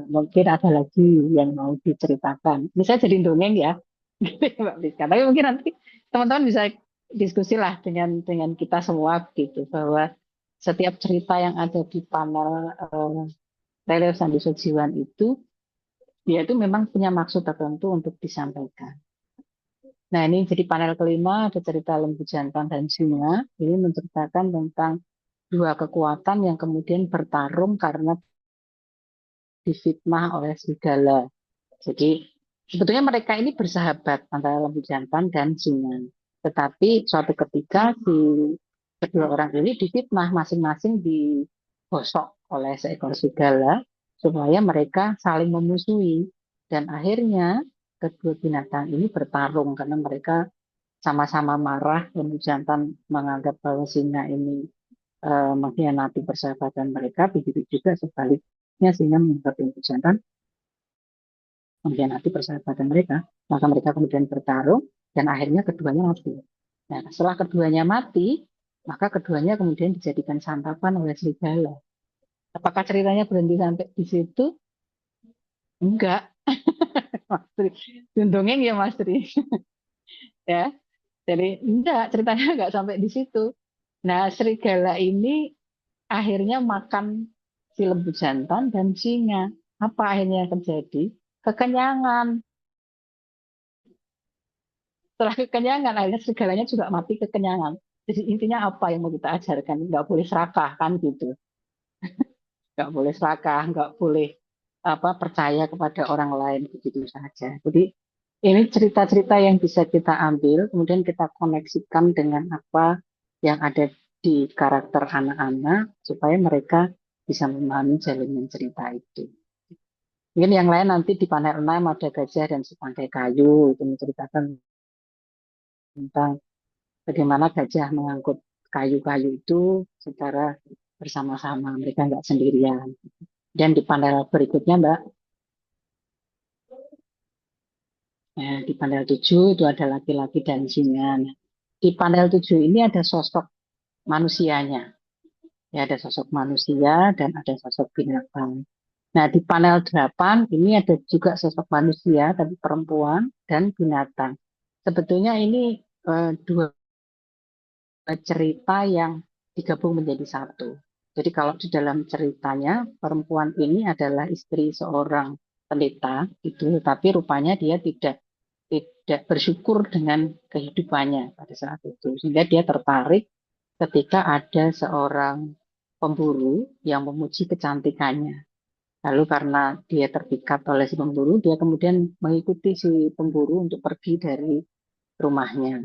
Mungkin ada lagi yang mau diceritakan. Misalnya jadi dongeng ya, Mbak Rizka. Tapi mungkin nanti teman-teman bisa diskusi lah dengan kita semua gitu bahwa setiap cerita yang ada di panel Leleo Sandi Sojiwan itu dia itu memang punya maksud tertentu untuk disampaikan. Nah ini jadi panel kelima ada cerita Lembu Jantan dan Singa. Ini menceritakan tentang dua kekuatan yang kemudian bertarung karena difitnah oleh serigala. Jadi sebetulnya mereka ini bersahabat antara lembu jantan dan singa. Tetapi suatu ketika si kedua orang ini difitnah masing-masing digosok oleh seekor serigala supaya mereka saling memusuhi. Dan akhirnya kedua binatang ini bertarung karena mereka sama-sama marah. Lembu jantan menganggap bahwa singa ini mengkhianati persahabatan mereka. Begitu juga sebaliknya singa menganggap lembu jantan mengkhianati persahabatan mereka, maka mereka kemudian bertarung dan akhirnya keduanya mati. Nah, setelah keduanya mati, maka keduanya kemudian dijadikan santapan oleh serigala. Apakah ceritanya berhenti sampai di situ? Enggak, Mas Tri. Dongeng ya Mas Tri. Ya, jadi enggak, ceritanya enggak sampai di situ. Nah, serigala ini akhirnya makan si lembu jantan dan singa. Apa akhirnya yang terjadi? Kekenyangan. Setelah kekenyangan akhirnya segalanya juga mati kekenyangan. Jadi intinya apa yang mau kita ajarkan? Nggak boleh serakah kan gitu. Nggak boleh serakah, nggak boleh apa percaya kepada orang lain begitu saja. Jadi ini cerita-cerita yang bisa kita ambil, kemudian kita koneksikan dengan apa yang ada di karakter anak-anak supaya mereka bisa memahami jalinan cerita itu. Mungkin yang lain nanti di panel 6 ada gajah dan setangkai kayu, itu menceritakan tentang bagaimana gajah mengangkut kayu-kayu itu secara bersama-sama, mereka nggak sendirian. Dan di panel berikutnya, Mbak, di panel 7 itu ada laki-laki dan singa. Nah, di panel 7 ini ada sosok manusianya. Ya, ada sosok manusia dan ada sosok binatang. Nah, di panel 8 ini ada juga sosok manusia, tapi perempuan dan binatang. Sebetulnya ini dua cerita yang digabung menjadi satu. Jadi kalau di dalam ceritanya perempuan ini adalah istri seorang pendeta itu, tapi rupanya dia tidak bersyukur dengan kehidupannya pada saat itu, sehingga dia tertarik ketika ada seorang pemburu yang memuji kecantikannya. Lalu karena dia terpikat oleh si pemburu, dia kemudian mengikuti si pemburu untuk pergi dari rumahnya.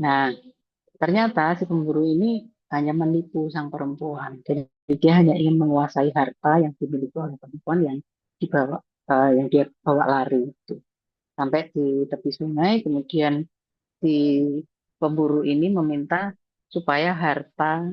Nah, ternyata si pemburu ini hanya menipu sang perempuan. Jadi dia hanya ingin menguasai harta yang dimiliki oleh perempuan yang dibawa yang dia bawa lari itu. Sampai di tepi sungai, kemudian si pemburu ini meminta supaya harta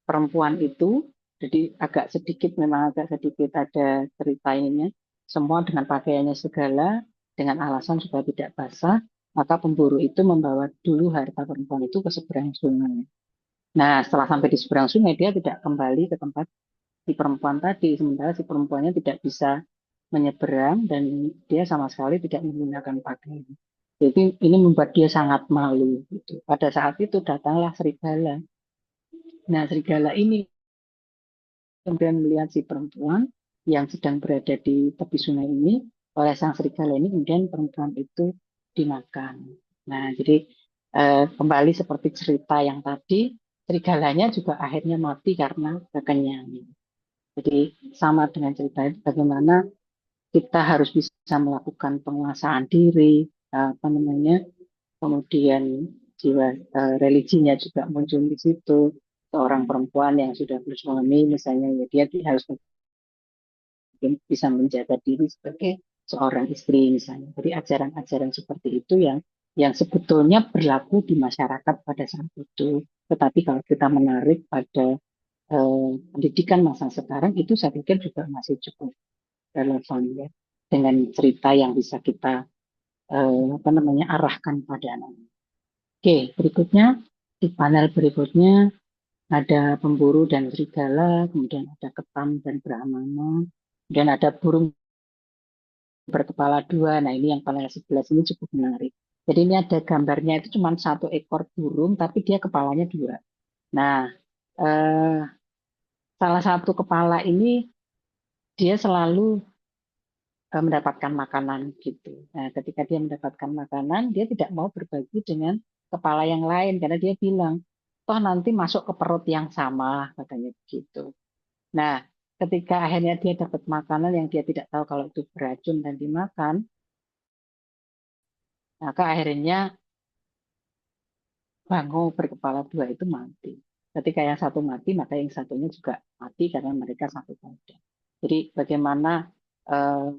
perempuan itu, jadi agak sedikit memang agak sedikit ada ceritanya, semua dengan pakaiannya segala, dengan alasan supaya tidak basah, maka pemburu itu membawa dulu harta perempuan itu ke seberang sungai. Nah, setelah sampai di seberang sungai, dia tidak kembali ke tempat si perempuan tadi, sementara si perempuannya tidak bisa menyeberang dan dia sama sekali tidak menggunakan pakaian. Jadi ini membuat dia sangat malu. Gitu. Pada saat itu datanglah serigala. Nah, serigala ini kemudian melihat si perempuan yang sedang berada di tepi sungai ini oleh sang serigala ini, kemudian perempuan itu dimakan. Nah, jadi kembali seperti cerita yang tadi, serigalanya juga akhirnya mati karena kekenyangan. Jadi sama dengan cerita itu, bagaimana kita harus bisa melakukan penguasaan diri, apa namanya, kemudian jiwa religinya juga muncul di situ. Seorang perempuan yang sudah bersuami, misalnya, ya dia harus bisa menjaga diri sebagai seorang istri misalnya. Jadi ajaran-ajaran seperti itu yang sebetulnya berlaku di masyarakat pada saat itu. Tetapi kalau kita menarik pada pendidikan masa sekarang itu saya pikir juga masih cukup relevan ya dengan cerita yang bisa kita apa namanya arahkan pada anak. Oke, berikutnya di panel berikutnya ada pemburu dan serigala, kemudian ada ketam dan brahmana, kemudian ada burung berkepala dua. Nah, ini yang panel 11 ini cukup menarik. Jadi ini ada gambarnya itu cuma satu ekor burung, tapi dia kepalanya dua. Nah, eh, salah satu kepala ini dia selalu mendapatkan makanan gitu. Nah, ketika dia mendapatkan makanan, dia tidak mau berbagi dengan kepala yang lain karena dia bilang, toh nanti masuk ke perut yang sama, katanya begitu. Nah, ketika akhirnya dia dapat makanan yang dia tidak tahu kalau itu beracun dan dimakan, maka akhirnya bangau berkepala dua itu mati. Ketika yang satu mati, maka yang satunya juga mati karena mereka satu keluarga. Jadi bagaimana eh,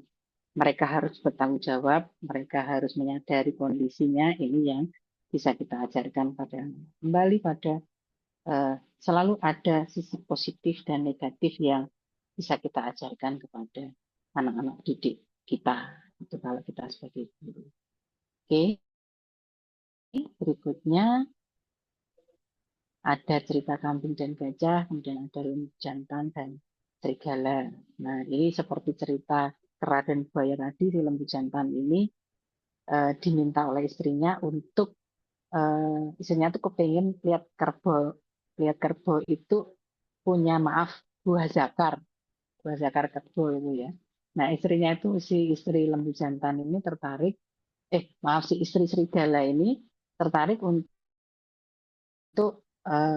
mereka harus bertanggung jawab, mereka harus menyadari kondisinya, ini yang bisa kita ajarkan pada anak. Kembali pada selalu ada sisi positif dan negatif yang bisa kita ajarkan kepada anak-anak didik kita. Itu kalau kita sebagai guru. Oke, berikutnya ada cerita kambing dan gajah, kemudian ada lembu jantan dan serigala. Nah, ini seperti cerita kera dan buaya tadi, si lembu jantan ini diminta oleh istrinya untuk istrinya tuh kepengen lihat kerbau itu punya maaf buah zakar kerbau itu ya. Nah istrinya itu si istri lembu jantan ini tertarik, maaf si istri serigala ini tertarik untuk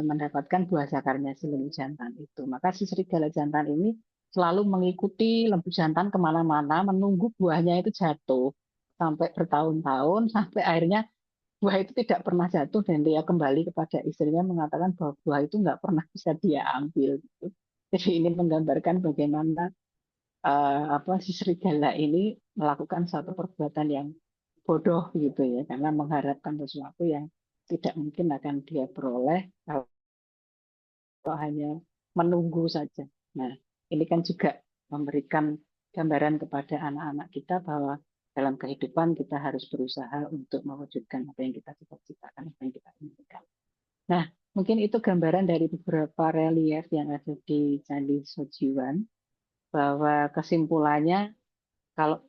mendapatkan buah zakarnya si lembu jantan itu. Maka si serigala jantan ini selalu mengikuti lembu jantan kemana-mana, menunggu buahnya itu jatuh sampai bertahun-tahun, sampai akhirnya buah itu tidak pernah jatuh dan dia kembali kepada istrinya mengatakan bahwa buah itu nggak pernah bisa dia ambil. Gitu. Jadi ini menggambarkan bagaimana apa si serigala ini melakukan satu perbuatan yang bodoh gitu ya, karena mengharapkan sesuatu yang tidak mungkin akan dia peroleh kalau hanya menunggu saja. Nah, ini kan juga memberikan gambaran kepada anak-anak kita bahwa dalam kehidupan kita harus berusaha untuk mewujudkan apa yang kita cita-citakan, apa yang kita inginkan. Nah, mungkin itu gambaran dari beberapa relief yang ada di Candi Sojiwan, bahwa kesimpulannya kalau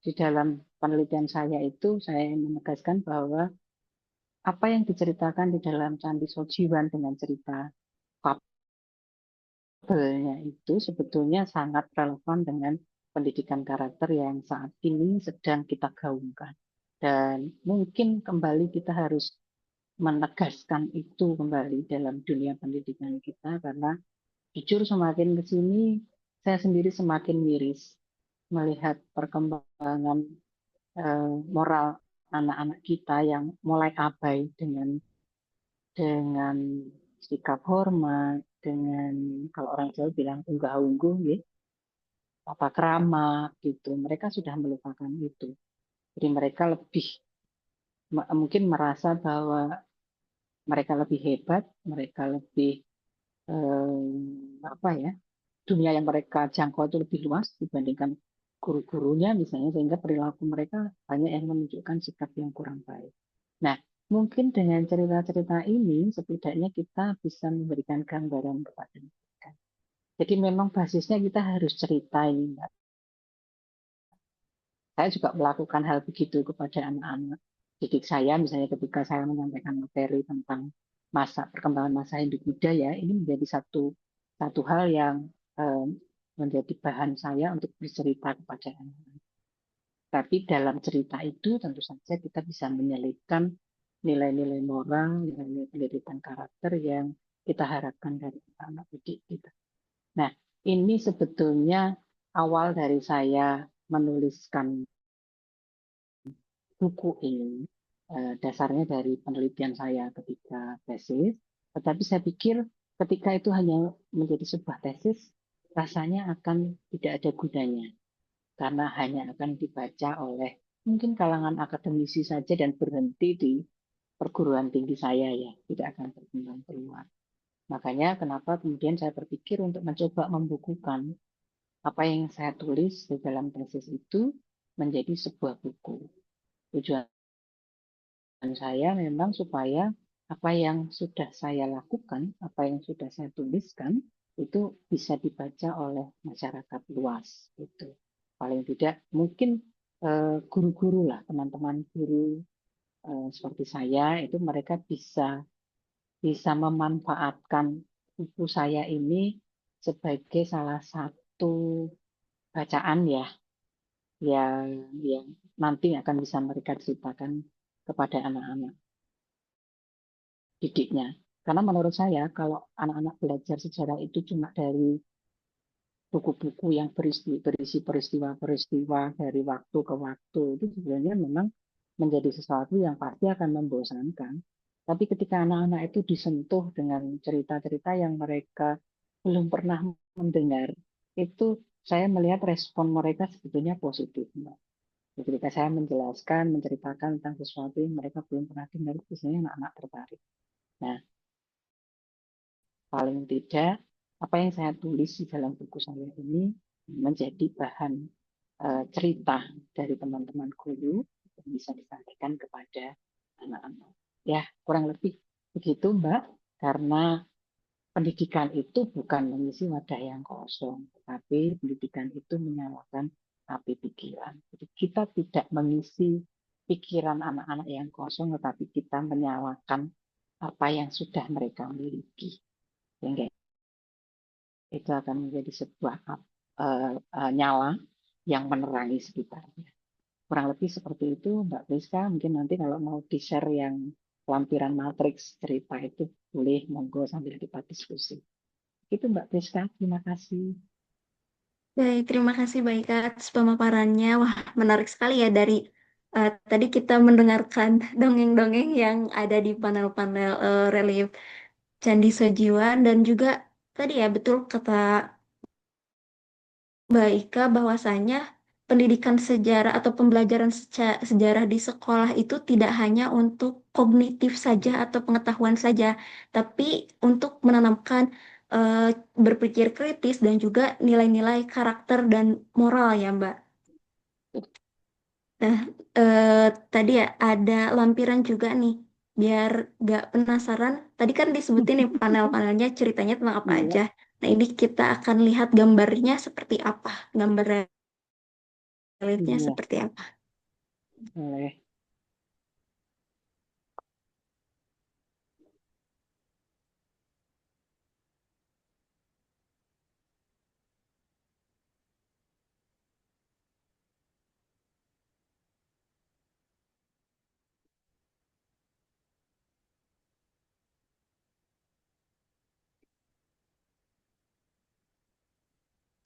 di dalam penelitian saya itu saya menegaskan bahwa apa yang diceritakan di dalam Candi Sojiwan dengan cerita fabelnya itu sebetulnya sangat relevan dengan pendidikan karakter yang saat ini sedang kita gaungkan. Dan mungkin kembali kita harus menegaskan itu kembali dalam dunia pendidikan kita karena jujur semakin ke sini saya sendiri semakin miris melihat perkembangan moral anak-anak kita yang mulai abai dengan sikap hormat, dengan kalau orang Jawa bilang unggah-ungguh, ya, tata krama gitu. Mereka sudah melupakan itu. Jadi mereka lebih mungkin merasa bahwa mereka lebih hebat, mereka lebih apa ya, dunia yang mereka jangkau itu lebih luas dibandingkan guru-gurunya misalnya, sehingga perilaku mereka banyak yang menunjukkan sikap yang kurang baik. Nah, mungkin dengan cerita-cerita ini setidaknya kita bisa memberikan gambaran kepada mereka. Jadi memang basisnya kita harus cerita ini, Mbak. Saya juga melakukan hal begitu kepada anak-anak didik saya, misalnya ketika saya menyampaikan materi tentang perkembangan masa hidup Buddha ya, ini menjadi satu satu hal yang eh, menjadi bahan saya untuk bercerita kepada anak-anak. Tapi dalam cerita itu tentu saja kita bisa menyelipkan nilai-nilai moral, nilai-nilai pendidikan karakter yang kita harapkan dari anak didik kita. Nah, ini sebetulnya awal dari saya menuliskan buku ini. Dasarnya dari penelitian saya ketika tesis, tetapi saya pikir ketika itu hanya menjadi sebuah tesis, rasanya akan tidak ada gunanya. karena hanya akan dibaca oleh mungkin kalangan akademisi saja dan berhenti di perguruan tinggi saya ya, tidak akan berkembang keluar. Makanya kenapa kemudian saya berpikir untuk mencoba membukukan apa yang saya tulis di dalam tesis itu menjadi sebuah buku. Tujuan saya memang supaya apa yang sudah saya lakukan, apa yang sudah saya tuliskan, itu bisa dibaca oleh masyarakat luas. Gitu. Paling tidak mungkin guru-guru lah, teman-teman guru seperti saya, itu mereka bisa bisa memanfaatkan buku saya ini sebagai salah satu bacaan ya yang nanti akan bisa mereka ceritakan kepada anak-anak didiknya. Karena menurut saya kalau anak-anak belajar sejarah itu cuma dari buku-buku yang berisi peristiwa-peristiwa dari waktu ke waktu itu sebenarnya memang menjadi sesuatu yang pasti akan membosankan. Tapi ketika anak-anak itu disentuh dengan cerita-cerita yang mereka belum pernah mendengar, itu saya melihat respon mereka sebetulnya positif, Mbak. Jadi ketika saya menjelaskan, menceritakan tentang sesuatu yang mereka belum pernah dengar, biasanya anak-anak tertarik. Nah, paling tidak apa yang saya tulis di dalam buku saya ini menjadi bahan cerita dari teman-teman guru yang bisa disampaikan kepada anak-anak. Ya, kurang lebih begitu, Mbak. Karena pendidikan itu bukan mengisi wadah yang kosong, tetapi pendidikan itu menyalakan api pikiran. Jadi kita tidak mengisi pikiran anak-anak yang kosong, tetapi kita menyalakan apa yang sudah mereka miliki. Sehingga itu akan menjadi sebuah nyala yang menerangi sekitarnya. Kurang lebih seperti itu, Mbak Priska. Mungkin nanti kalau mau di-share yang lampiran matriks cerita itu, boleh monggo sambil kita diskusi. Itu Mbak Priska, terima kasih. Baik, terima kasih Baik atas pemaparannya. Wah, menarik sekali ya dari tadi kita mendengarkan dongeng-dongeng yang ada di panel-panel relief Candi Sojiwan dan juga tadi ya betul kata Mbak Ika bahwasanya pendidikan sejarah atau pembelajaran sejarah di sekolah itu tidak hanya untuk kognitif saja atau pengetahuan saja, tapi untuk menanamkan eh, berpikir kritis dan juga nilai-nilai karakter dan moral ya Mbak. Nah, eh, tadi ya ada lampiran juga nih, biar gak penasaran. Tadi kan disebutin nih panel-panelnya ceritanya tentang apa Iya, aja. Nah, ini kita akan lihat gambarnya seperti apa, gambar reliefnya iya, seperti apa. boleh.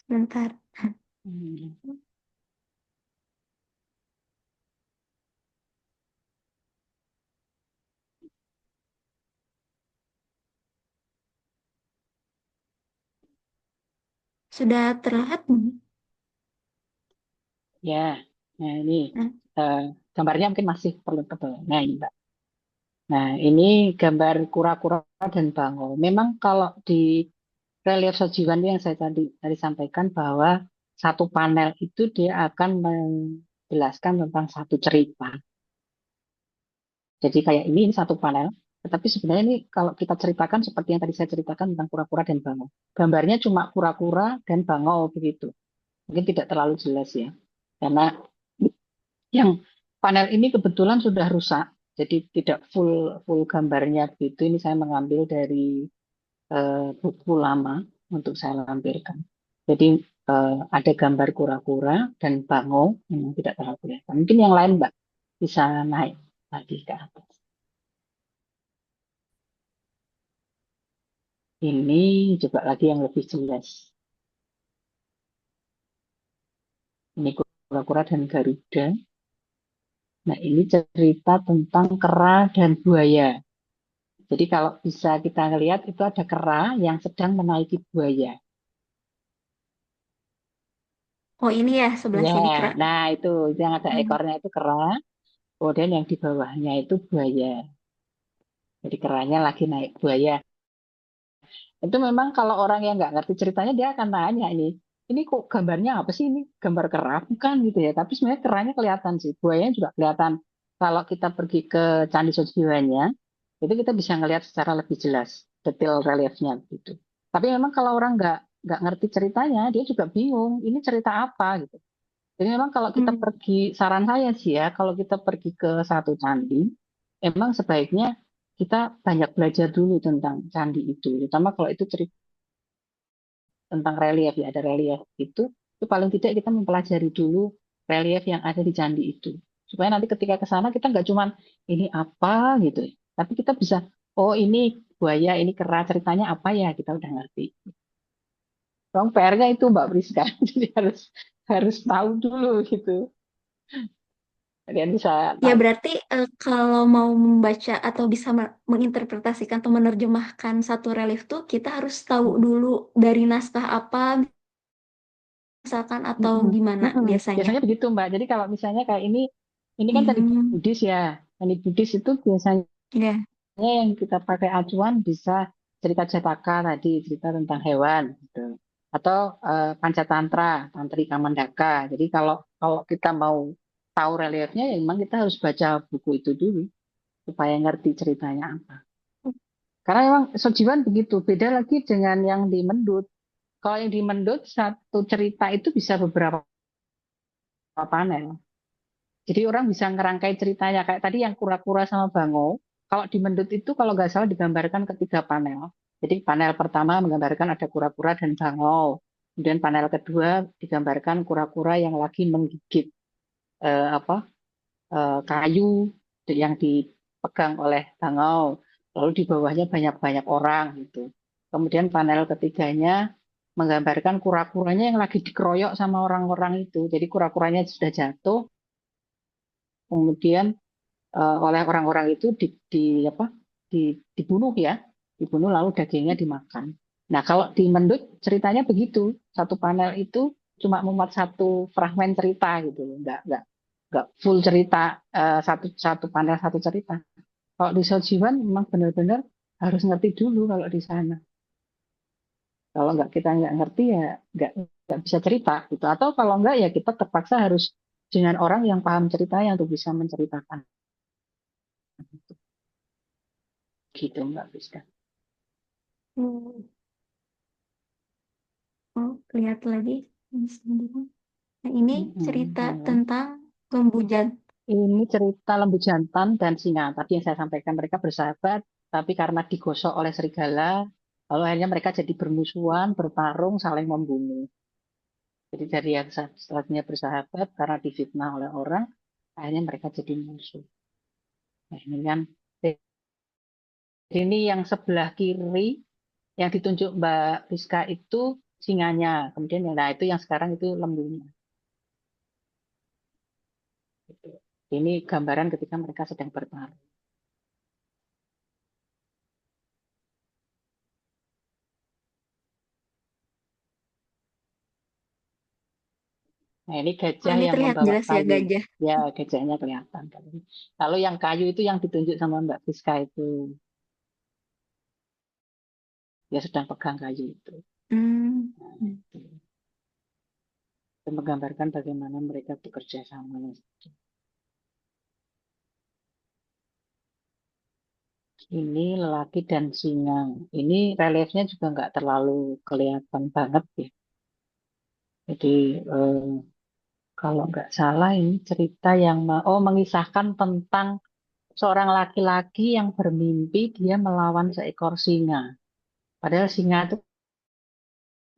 Bentar, Hmm, sudah terlihat belum? ya, nah ini Nah, eh, gambarnya mungkin masih perlu tebal. Nah, ini Mbak. Nah, ini gambar kura-kura dan bangau. Memang kalau di relief Sojiwan yang saya tadi sampaikan bahwa satu panel itu dia akan menjelaskan tentang satu cerita. Jadi kayak ini satu panel, tetapi sebenarnya ini kalau kita ceritakan seperti yang tadi saya ceritakan tentang kura-kura dan bangau. Gambarnya cuma kura-kura dan bangau begitu. Mungkin tidak terlalu jelas ya. Karena yang panel ini kebetulan sudah rusak, jadi tidak full full gambarnya begitu. Ini saya mengambil dari buku lama untuk saya lampirkan. Jadi ada gambar kura-kura dan bangau yang tidak terlalu kelihatan. Mungkin yang lain Mbak bisa naik lagi ke atas. Ini coba lagi yang lebih jelas. Ini kura-kura dan Garuda. Nah, ini cerita tentang kera dan buaya. Jadi kalau bisa kita lihat itu ada kera yang sedang menaiki buaya. Oh ini ya sebelah Ya, sini kera. nah itu yang ada Hmm. ekornya itu kera, kemudian yang di bawahnya itu buaya. Jadi keranya lagi naik buaya. Itu memang kalau orang yang nggak ngerti ceritanya dia akan tanya ini kok gambarnya apa sih ini gambar kera bukan gitu ya. Tapi sebenarnya keranya kelihatan sih, buayanya juga kelihatan. Kalau kita pergi ke Candi Sujiwanya, itu kita bisa ngelihat secara lebih jelas detail reliefnya gitu. Tapi memang kalau orang nggak ngerti ceritanya, dia juga bingung ini cerita apa gitu. Jadi memang kalau kita Hmm. pergi, saran saya sih ya, kalau kita pergi ke satu candi, emang sebaiknya kita banyak belajar dulu tentang candi itu, terutama kalau itu cerita tentang relief ya, ada relief itu paling tidak kita mempelajari dulu relief yang ada di candi itu, supaya nanti ketika ke sana kita nggak cuman ini apa gitu, ya. Tapi kita bisa, oh ini buaya, ini kera, ceritanya apa ya, kita udah ngerti. Dong PR-nya itu Mbak Priska, jadi harus tahu dulu gitu. Kalian bisa Ya tahu. berarti kalau mau membaca atau bisa menginterpretasikan atau menerjemahkan satu relief tuh kita harus tahu dulu dari naskah apa misalkan atau Mm-mm, gimana mm-mm. biasanya. Biasanya begitu Mbak. Jadi kalau misalnya kayak ini kan tadi Hmm, Buddhis ya. Candi Buddhis itu biasanya ya. yang kita pakai acuan bisa cerita Jataka tadi, cerita tentang hewan gitu. Atau Pancatantra, Tantri Kamandaka. Jadi kalau kalau kita mau tahu reliefnya ya memang kita harus baca buku itu dulu supaya ngerti ceritanya apa. Karena memang Sojiwan begitu, beda lagi dengan yang di Mendut. Kalau yang di Mendut satu cerita itu bisa beberapa panel. Jadi orang bisa ngerangkai ceritanya. Kayak tadi yang kura-kura sama bangau. Kalau di Mendut itu kalau nggak salah digambarkan ketiga panel. Jadi panel pertama menggambarkan ada kura-kura dan bangau. Kemudian panel kedua digambarkan kura-kura yang lagi menggigit apa kayu yang dipegang oleh bangau. Lalu di bawahnya banyak-banyak orang gitu. Kemudian panel ketiganya menggambarkan kura-kuranya yang lagi dikeroyok sama orang-orang itu. Jadi kura-kuranya sudah jatuh, kemudian oleh orang-orang itu apa dibunuh ya, dibunuh lalu dagingnya dimakan. Nah kalau di Mendut ceritanya begitu, satu panel itu cuma memuat satu fragmen cerita gitu, nggak full cerita, satu satu panel satu cerita. Kalau di Sojiwan memang benar-benar harus ngerti dulu kalau di sana. Kalau kita nggak ngerti ya nggak nggak bisa cerita gitu. Atau kalau nggak ya kita terpaksa harus dengan orang yang paham ceritanya untuk bisa menceritakan gitu Mbak Rizka. Hmm. Oh, lihat lagi. Nah, ini cerita Mm-mm. tentang Lembujan. Ini cerita lembu jantan dan singa. Tadi yang saya sampaikan mereka bersahabat, tapi karena digosok oleh serigala, lalu akhirnya mereka jadi bermusuhan, bertarung, saling membunuh. Jadi dari yang setelahnya bersahabat karena difitnah oleh orang, akhirnya mereka jadi musuh. Nah, ini kan ini yang sebelah kiri yang ditunjuk Mbak Rizka itu singanya. Kemudian nah itu yang sekarang itu lembunya. Gitu. Ini gambaran ketika mereka sedang bertarung. Nah, ini Oh, gajah ini yang terlihat membawa jelas ya kayu. gajah. Ya, gajahnya kelihatan. Lalu yang kayu itu yang ditunjuk sama Mbak Friska itu. Dia sedang pegang kayu itu. Hmm. Nah, itu menggambarkan bagaimana mereka bekerja sama. Ini lelaki dan singa. Ini reliefnya juga nggak terlalu kelihatan banget ya. Jadi kalau nggak salah ini cerita yang mengisahkan tentang seorang laki-laki yang bermimpi dia melawan seekor singa. Padahal singa itu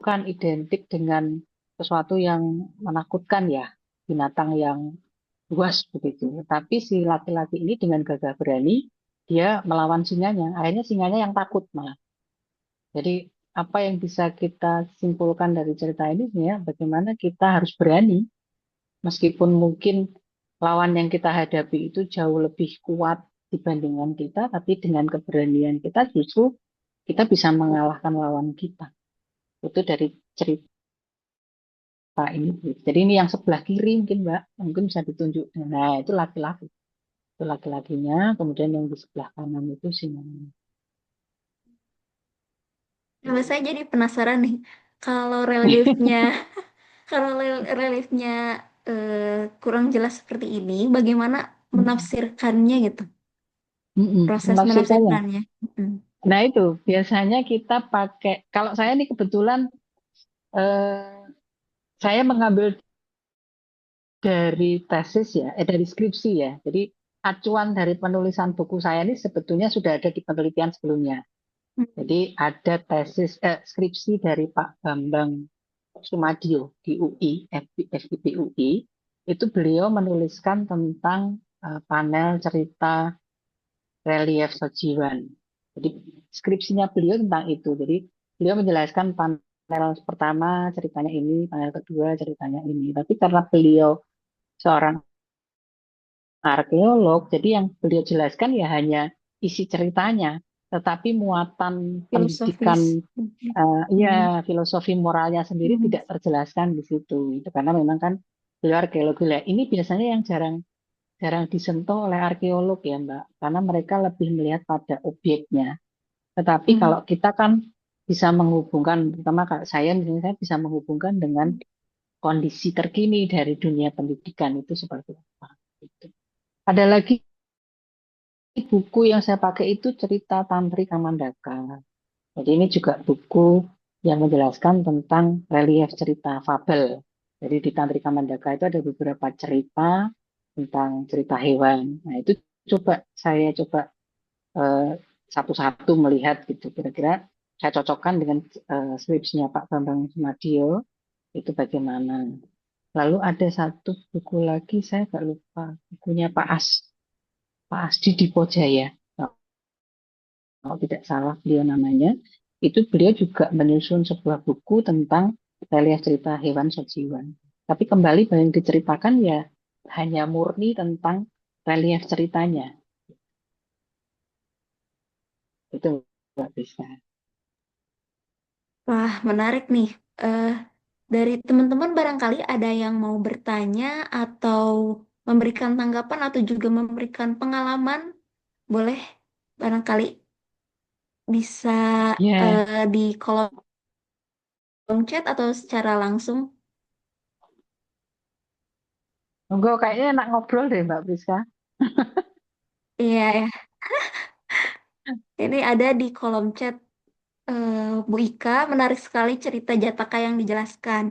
kan identik dengan sesuatu yang menakutkan ya, binatang yang buas begitu. Tapi si laki-laki ini dengan gagah berani dia melawan singanya. Akhirnya singanya yang takut malah. Jadi apa yang bisa kita simpulkan dari cerita ini ya, bagaimana kita harus berani meskipun mungkin lawan yang kita hadapi itu jauh lebih kuat dibandingkan kita, tapi dengan keberanian kita justru kita bisa mengalahkan lawan kita. Itu dari cerita Pak ini. Jadi ini yang sebelah kiri mungkin Mbak, mungkin bisa ditunjuk. Nah itu laki-laki, itu laki-lakinya. Kemudian yang di sebelah kanan itu singa. Kalau saya jadi penasaran nih, kalau reliefnya, kalau reliefnya kurang jelas seperti ini, bagaimana Mm-mm. menafsirkannya gitu, Mm-mm. proses Menafsirkannya. menafsirkannya. Mm. Nah itu biasanya kita pakai. Kalau saya ini kebetulan eh, saya mengambil dari tesis ya, dari skripsi ya. Jadi acuan dari penulisan buku saya ini sebetulnya sudah ada di penelitian sebelumnya. Jadi ada tesis skripsi dari Pak Bambang Sumadio di UI, FIP UI. Itu beliau menuliskan tentang panel cerita relief Sojiwan. Jadi skripsinya beliau tentang itu. Jadi beliau menjelaskan panel pertama ceritanya ini, panel kedua ceritanya ini. Tapi karena beliau seorang arkeolog. Jadi yang beliau jelaskan ya hanya isi ceritanya, tetapi muatan pendidikan, Filosofis. ya Mm. filosofi moralnya sendiri Mm. tidak terjelaskan di situ. Itu karena memang kan beliau arkeolog. Lah, ini biasanya yang jarang jarang disentuh oleh arkeolog ya Mbak, karena mereka lebih melihat pada objeknya. Tetapi Mm. kalau kita kan bisa menghubungkan, terutama kalau saya misalnya saya bisa menghubungkan dengan kondisi terkini dari dunia pendidikan itu seperti apa. Gitu. Ada lagi buku yang saya pakai itu cerita Tantri Kamandaka. Jadi ini juga buku yang menjelaskan tentang relief cerita fabel. Jadi di Tantri Kamandaka itu ada beberapa cerita tentang cerita hewan. Nah itu saya coba eh, satu-satu melihat gitu. Kira-kira saya cocokkan dengan skripsinya Pak Bambang Sumadio itu bagaimana. Lalu ada satu buku lagi saya nggak lupa bukunya Pak Asdi Dipo Jaya. Kalau tidak salah beliau namanya, itu beliau juga menyusun sebuah buku tentang relief cerita hewan sojiwan. Tapi kembali yang diceritakan ya hanya murni tentang relief ceritanya. Itu nggak bisa. Wah, menarik nih. Eh, dari teman-teman barangkali ada yang mau bertanya atau memberikan tanggapan atau juga memberikan pengalaman, boleh barangkali bisa Ya, di kolom chat atau secara langsung. enggak kayaknya enak ngobrol deh Mbak Priska. Iya, ya. Ini ada di kolom chat Bu Ika, menarik sekali cerita Jataka yang dijelaskan.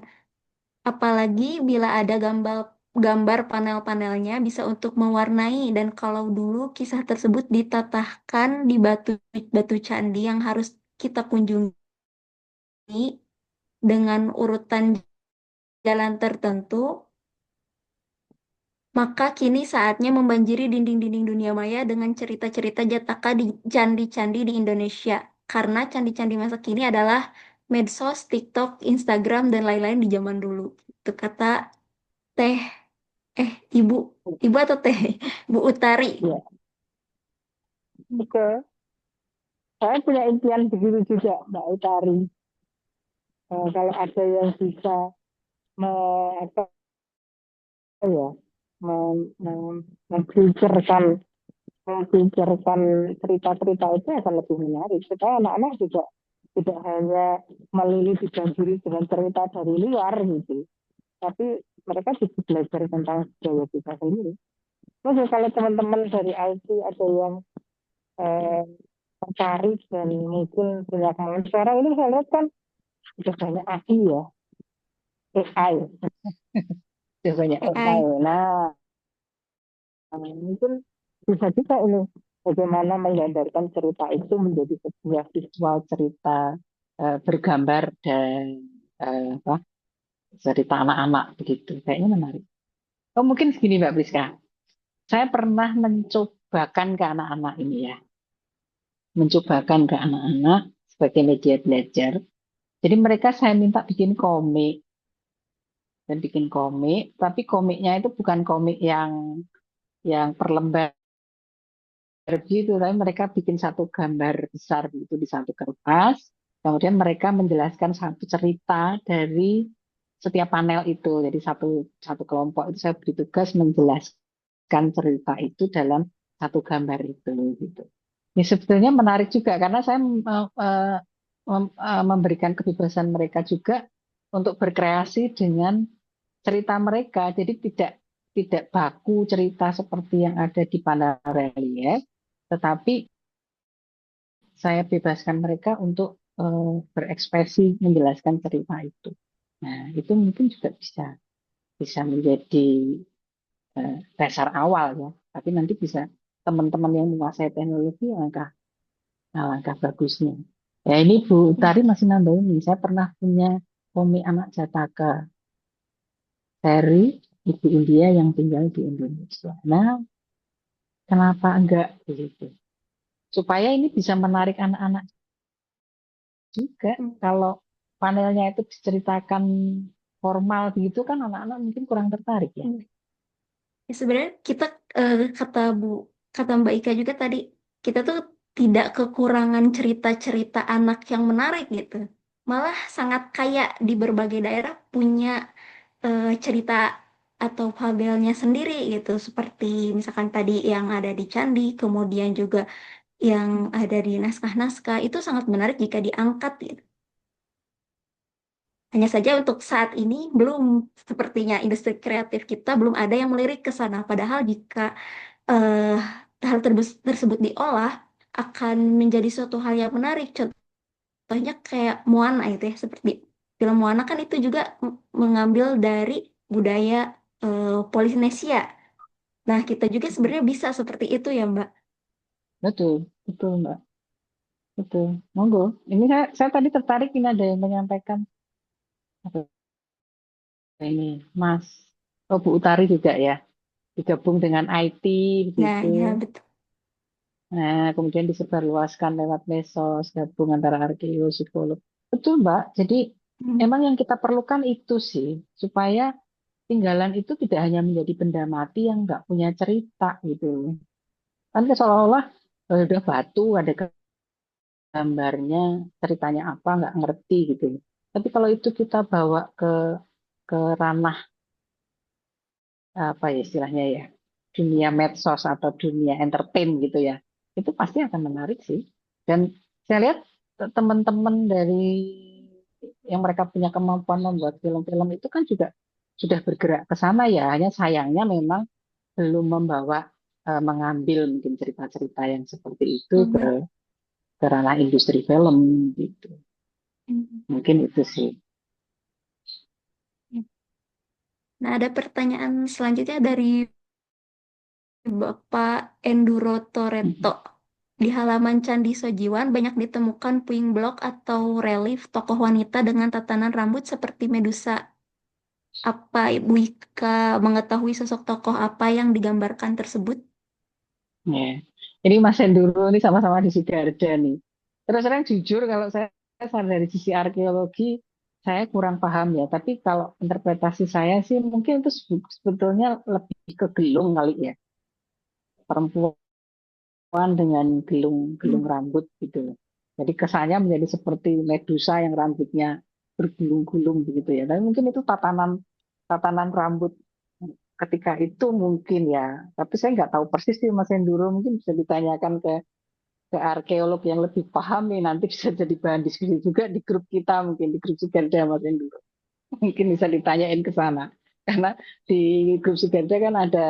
Apalagi bila ada gambar gambar panel-panelnya bisa untuk mewarnai dan kalau dulu kisah tersebut ditatahkan di batu batu candi yang harus kita kunjungi dengan urutan jalan tertentu, maka kini saatnya membanjiri dinding-dinding dunia maya dengan cerita-cerita Jataka di candi-candi di Indonesia. Karena candi-candi masa kini adalah medsos, TikTok, Instagram, dan lain-lain di zaman dulu. Itu kata Teh, Ibu, Ibu atau Teh, Bu Utari. Ya, oke. Saya punya impian begitu juga, Mbak Utari. Kalau ada yang bisa me, apa ya, memfilterkan memfilterkan cerita-cerita itu akan lebih menarik. Supaya anak-anak juga tidak hanya melulu dibanjiri dengan cerita dari luar gitu, tapi mereka juga belajar tentang budaya kita sendiri. Terus ya, kalau teman-teman dari IT ada yang eh, tertarik dan mungkin punya kemampuan, sekarang ini saya lihat kan sudah banyak AI ya, AI, sudah banyak AI. AI. Nah, mungkin bisa juga ini bagaimana menggambarkan cerita itu menjadi sebuah visual cerita bergambar dan apa cerita anak-anak begitu. Kayaknya menarik. Oh mungkin segini Mbak Priska. Saya pernah mencobakan ke anak-anak ini ya, mencobakan ke anak-anak sebagai media belajar. Jadi mereka saya minta bikin komik dan bikin komik, tapi komiknya itu bukan komik yang per lembar gitu, tapi mereka bikin satu gambar besar gitu di satu kertas. Kemudian mereka menjelaskan satu cerita dari setiap panel itu. Jadi satu satu kelompok itu saya beri tugas menjelaskan cerita itu dalam satu gambar itu gitu. Ini sebetulnya menarik juga karena saya memberikan kebebasan mereka juga untuk berkreasi dengan cerita mereka. Jadi tidak baku cerita seperti yang ada di panel relief, tetapi saya bebaskan mereka untuk berekspresi menjelaskan cerita itu. Nah, itu mungkin juga bisa bisa menjadi dasar awal ya. Tapi nanti bisa teman-teman yang menguasai teknologi langkah bagusnya. Ya ini Bu Tari masih nambahin nih. Saya pernah punya komik anak Jataka dari ibu India yang tinggal di Indonesia. Nah, kenapa enggak begitu? Supaya ini bisa menarik anak-anak juga. Kalau panelnya itu diceritakan formal begitu kan anak-anak mungkin kurang tertarik ya. Ya, sebenarnya kita kata Mbak Ika juga tadi kita tuh tidak kekurangan cerita-cerita anak yang menarik gitu. Malah sangat kaya di berbagai daerah punya cerita atau fabelnya sendiri gitu. Seperti misalkan tadi yang ada di candi, kemudian juga yang ada di naskah-naskah itu sangat menarik jika diangkat gitu. Hanya saja untuk saat ini belum sepertinya industri kreatif kita belum ada yang melirik ke sana. Padahal jika eh, tersebut diolah akan menjadi suatu hal yang menarik. Contohnya kayak Moana itu ya, seperti film Moana kan itu juga mengambil dari budaya Polinesia. Nah, kita juga sebenarnya bisa seperti itu ya, Mbak. Betul, betul Mbak. Betul. Monggo. Ini saya tadi tertarik ini ada yang menyampaikan apa ini Mas Bu Utari juga ya digabung dengan IT Nah, begitu. ya betul. Nah, kemudian disebarluaskan lewat medsos, gabung antara arkeolog, psikolog. Betul, Mbak. Jadi Hmm, emang yang kita perlukan itu sih, supaya tinggalan itu tidak hanya menjadi benda mati yang nggak punya cerita gitu. Kan seolah-olah udah batu, ada gambarnya, ceritanya apa, nggak ngerti gitu. Tapi kalau itu kita bawa ke ranah apa ya istilahnya ya, dunia medsos atau dunia entertain gitu ya, itu pasti akan menarik sih. Dan saya lihat teman-teman dari yang mereka punya kemampuan membuat film-film itu kan juga sudah bergerak ke sana ya. Hanya sayangnya memang belum membawa mengambil mungkin cerita-cerita yang seperti itu betul. ke ranah industri film gitu. Hmm. Mungkin itu sih. Nah, ada pertanyaan selanjutnya dari Bapak Enduro Toretto. Di halaman Candi Sojiwan banyak ditemukan puing blok atau relief tokoh wanita dengan tatanan rambut seperti Medusa. Apa Ibu Ika mengetahui sosok tokoh apa yang digambarkan tersebut? Ya. Ini Mas Henduro ini sama-sama di Sidoarjo nih. Terus terang jujur kalau saya dari sisi arkeologi saya kurang paham ya. Tapi kalau interpretasi saya sih mungkin itu sebetulnya lebih ke gelung kali ya. Perempuan dengan gelung-gelung Hmm, rambut gitu. Jadi kesannya menjadi seperti Medusa yang rambutnya bergulung-gulung begitu ya. Tapi mungkin itu tatanan tatanan rambut ketika itu mungkin ya. Tapi saya nggak tahu persis sih Mas Henduro. Mungkin bisa ditanyakan ke arkeolog yang lebih paham nih nanti bisa jadi bahan diskusi juga di grup kita mungkin di grup Sigarda Mas Henduro. Mungkin bisa ditanyain ke sana. Karena di grup Sigarda kan ada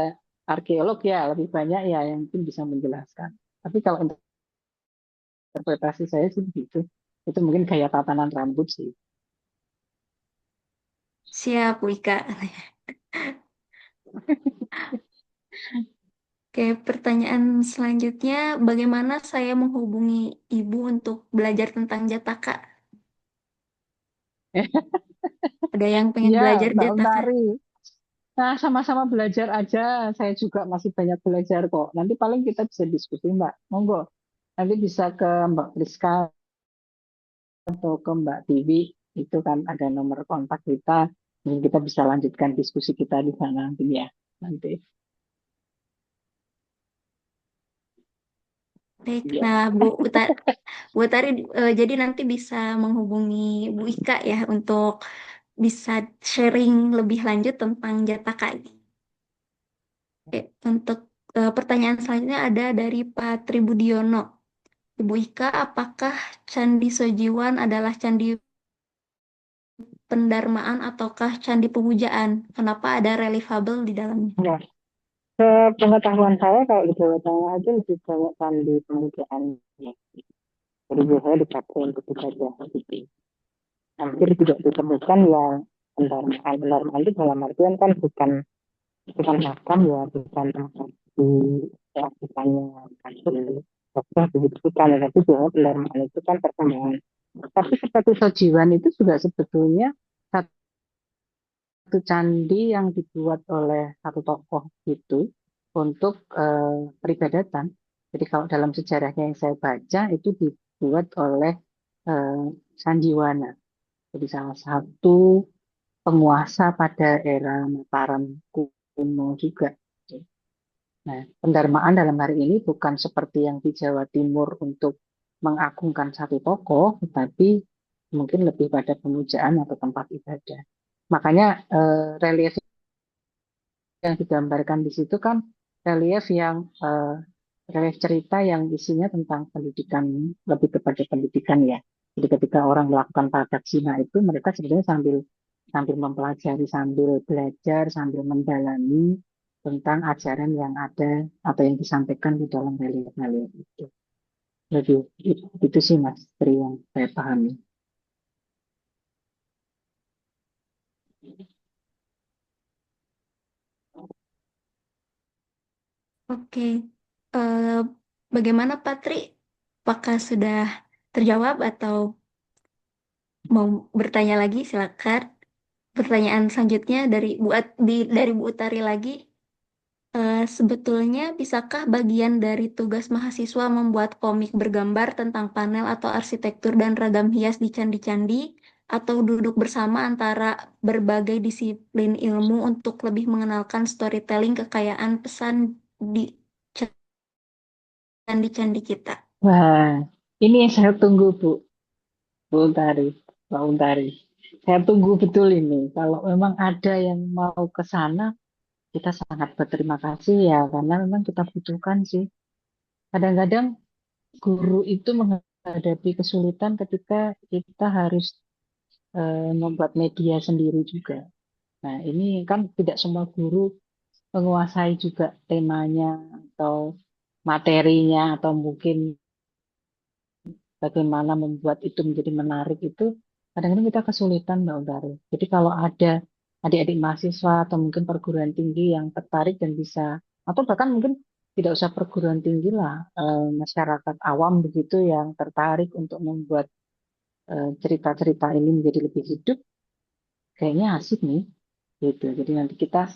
arkeolog ya lebih banyak ya yang mungkin bisa menjelaskan. Tapi kalau interpretasi saya sih begitu. Itu mungkin gaya tatanan rambut sih. siap, Bu Ika. Oke, pertanyaan selanjutnya, bagaimana saya menghubungi Ibu untuk belajar tentang Jataka? Ada yang pengen Iya, belajar Mbak Jataka? Untari. Nah, sama-sama belajar aja. Saya juga masih banyak belajar kok. Nanti paling kita bisa diskusi, Mbak. Monggo. Nanti bisa ke Mbak Priska atau ke Mbak Tiwi. Itu kan ada nomor kontak kita. Mungkin kita bisa lanjutkan diskusi kita di sana nanti ya. Nanti. Baik, Ya. nah Bu Tari, jadi nanti bisa menghubungi Bu Ika ya untuk bisa sharing lebih lanjut tentang Jataka ini. Oke, untuk pertanyaan selanjutnya ada dari Pak Tribudiono. Ibu Ika, apakah Candi Sojiwan adalah candi pendarmaan ataukah candi pemujaan? Kenapa ada relief Hubble di dalamnya? Nah, sepengetahuan saya kalau di Jawa Tengah itu lebih banyak candi pemujaan. Jadi biasanya dipakai untuk ibadah gitu. Hampir tidak ditemukan yang pendarmaan. Pendarmaan itu dalam artian kan bukan makam ya, bukan tempat di dilakukannya kasus dokter begitu bukan, tapi biasanya pendarmaan itu kan perkembangan. Tapi seperti Sojiwan itu juga sebetulnya satu candi yang dibuat oleh satu tokoh itu untuk peribadatan. Jadi kalau dalam sejarahnya yang saya baca itu dibuat oleh eh, Sanjiwana. Jadi salah satu penguasa pada era Mataram kuno juga. Nah, pendarmaan dalam hari ini bukan seperti yang di Jawa Timur untuk mengagungkan satu tokoh, tetapi mungkin lebih pada pemujaan atau tempat ibadah. Makanya relief yang digambarkan di situ kan relief yang relief cerita yang isinya tentang pendidikan, lebih kepada pendidikan ya. Jadi ketika orang melakukan pradaksina itu mereka sebenarnya sambil sambil mempelajari, sambil belajar, sambil mendalami tentang ajaran yang ada atau yang disampaikan di dalam relief-relief itu. Jadi itu sih Mas Tri yang saya pahami. Oke, Eh, bagaimana Patri? Apakah sudah terjawab atau mau bertanya lagi? Silakan. Pertanyaan selanjutnya dari Bu Utari lagi. Sebetulnya bisakah bagian dari tugas mahasiswa membuat komik bergambar tentang panel atau arsitektur dan ragam hias di candi-candi, atau duduk bersama antara berbagai disiplin ilmu untuk lebih mengenalkan storytelling kekayaan pesan di candi-candi kita? Wah, ini yang saya tunggu Bu Untari, Pak Untari. Saya tunggu betul ini. Kalau memang ada yang mau ke sana, kita sangat berterima kasih ya, karena memang kita butuhkan sih. Kadang-kadang guru itu menghadapi kesulitan ketika kita harus membuat media sendiri juga. Nah, ini kan tidak semua guru menguasai juga temanya atau materinya atau mungkin bagaimana membuat itu menjadi menarik itu kadang-kadang kita kesulitan Mbak Utari. Jadi kalau ada adik-adik mahasiswa atau mungkin perguruan tinggi yang tertarik dan bisa atau bahkan mungkin tidak usah perguruan tinggi lah, masyarakat awam begitu yang tertarik untuk membuat cerita-cerita ini menjadi lebih hidup, kayaknya asik nih gitu. Jadi nanti kita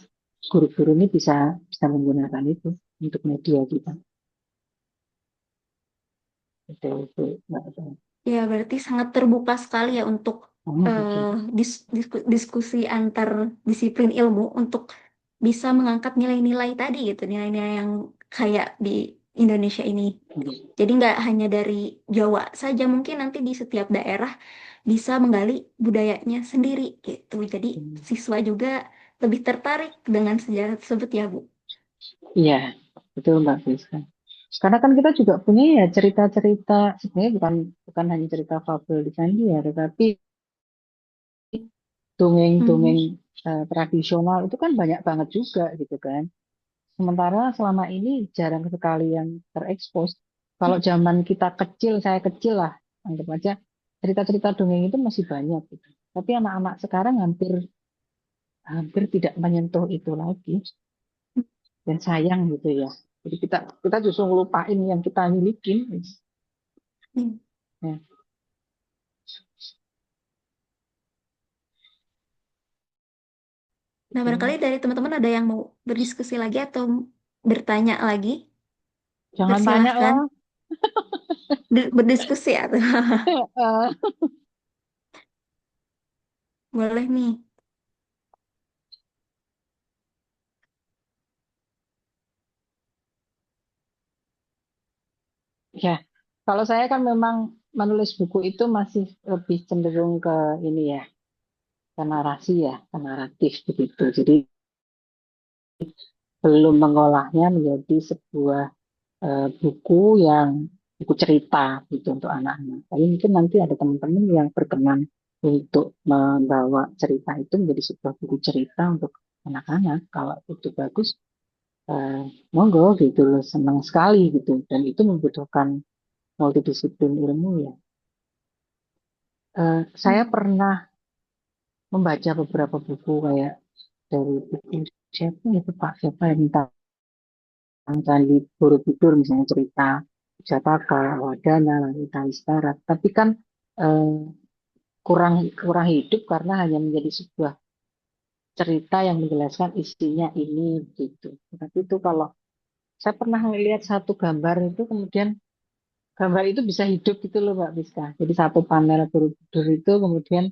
guru-guru ini bisa bisa menggunakan itu untuk media kita. Itu Mbak Utari. Ya, berarti sangat terbuka sekali ya untuk Oh, eh, gitu. diskusi antar disiplin ilmu untuk bisa mengangkat nilai-nilai tadi gitu, nilai-nilai yang kayak di Indonesia ini. Jadi nggak hanya dari Jawa saja, mungkin nanti di setiap daerah bisa menggali budayanya sendiri gitu. Jadi siswa juga lebih tertarik dengan sejarah tersebut ya, Bu. Iya, betul Mbak Friska. Karena kan kita juga punya ya cerita-cerita, sebenarnya bukan bukan hanya cerita fabel di candi ya, tetapi Hmm. dongeng-dongeng tradisional itu kan banyak banget juga gitu kan. Sementara selama ini jarang sekali yang terekspos. Kalau zaman kita kecil, saya kecil lah, anggap aja cerita-cerita dongeng itu masih banyak gitu. Tapi anak-anak sekarang hampir hampir tidak menyentuh itu lagi dan sayang gitu ya. Jadi kita kita justru ngelupain yang kita miliki. Hmm. Ya, Nah, gitu. barangkali dari teman-teman ada yang mau berdiskusi lagi atau bertanya lagi, Jangan tanya bersilahkan lah. berdiskusi atau boleh nih. Ya, kalau saya kan memang menulis buku itu masih lebih cenderung ke ini ya, ke narasi ya, ke naratif begitu. Jadi belum mengolahnya menjadi sebuah buku yang buku cerita gitu untuk anak-anak. Tapi mungkin nanti ada teman-teman yang berkenan untuk membawa cerita itu menjadi sebuah buku cerita untuk anak-anak. Kalau itu bagus, eh, monggo gitu loh, senang sekali gitu. Dan itu membutuhkan multidisiplin ilmu ya. Saya Hmm. pernah membaca beberapa buku kayak dari buku siapa itu Pak siapa yang tentang Candi Borobudur misalnya cerita Jataka, Wadana, Langita Istara. Tapi kan eh, kurang kurang hidup karena hanya menjadi sebuah cerita yang menjelaskan isinya ini gitu. Tapi itu kalau saya pernah melihat satu gambar itu kemudian gambar itu bisa hidup gitu loh Mbak Biska. Jadi satu panel Borobudur itu kemudian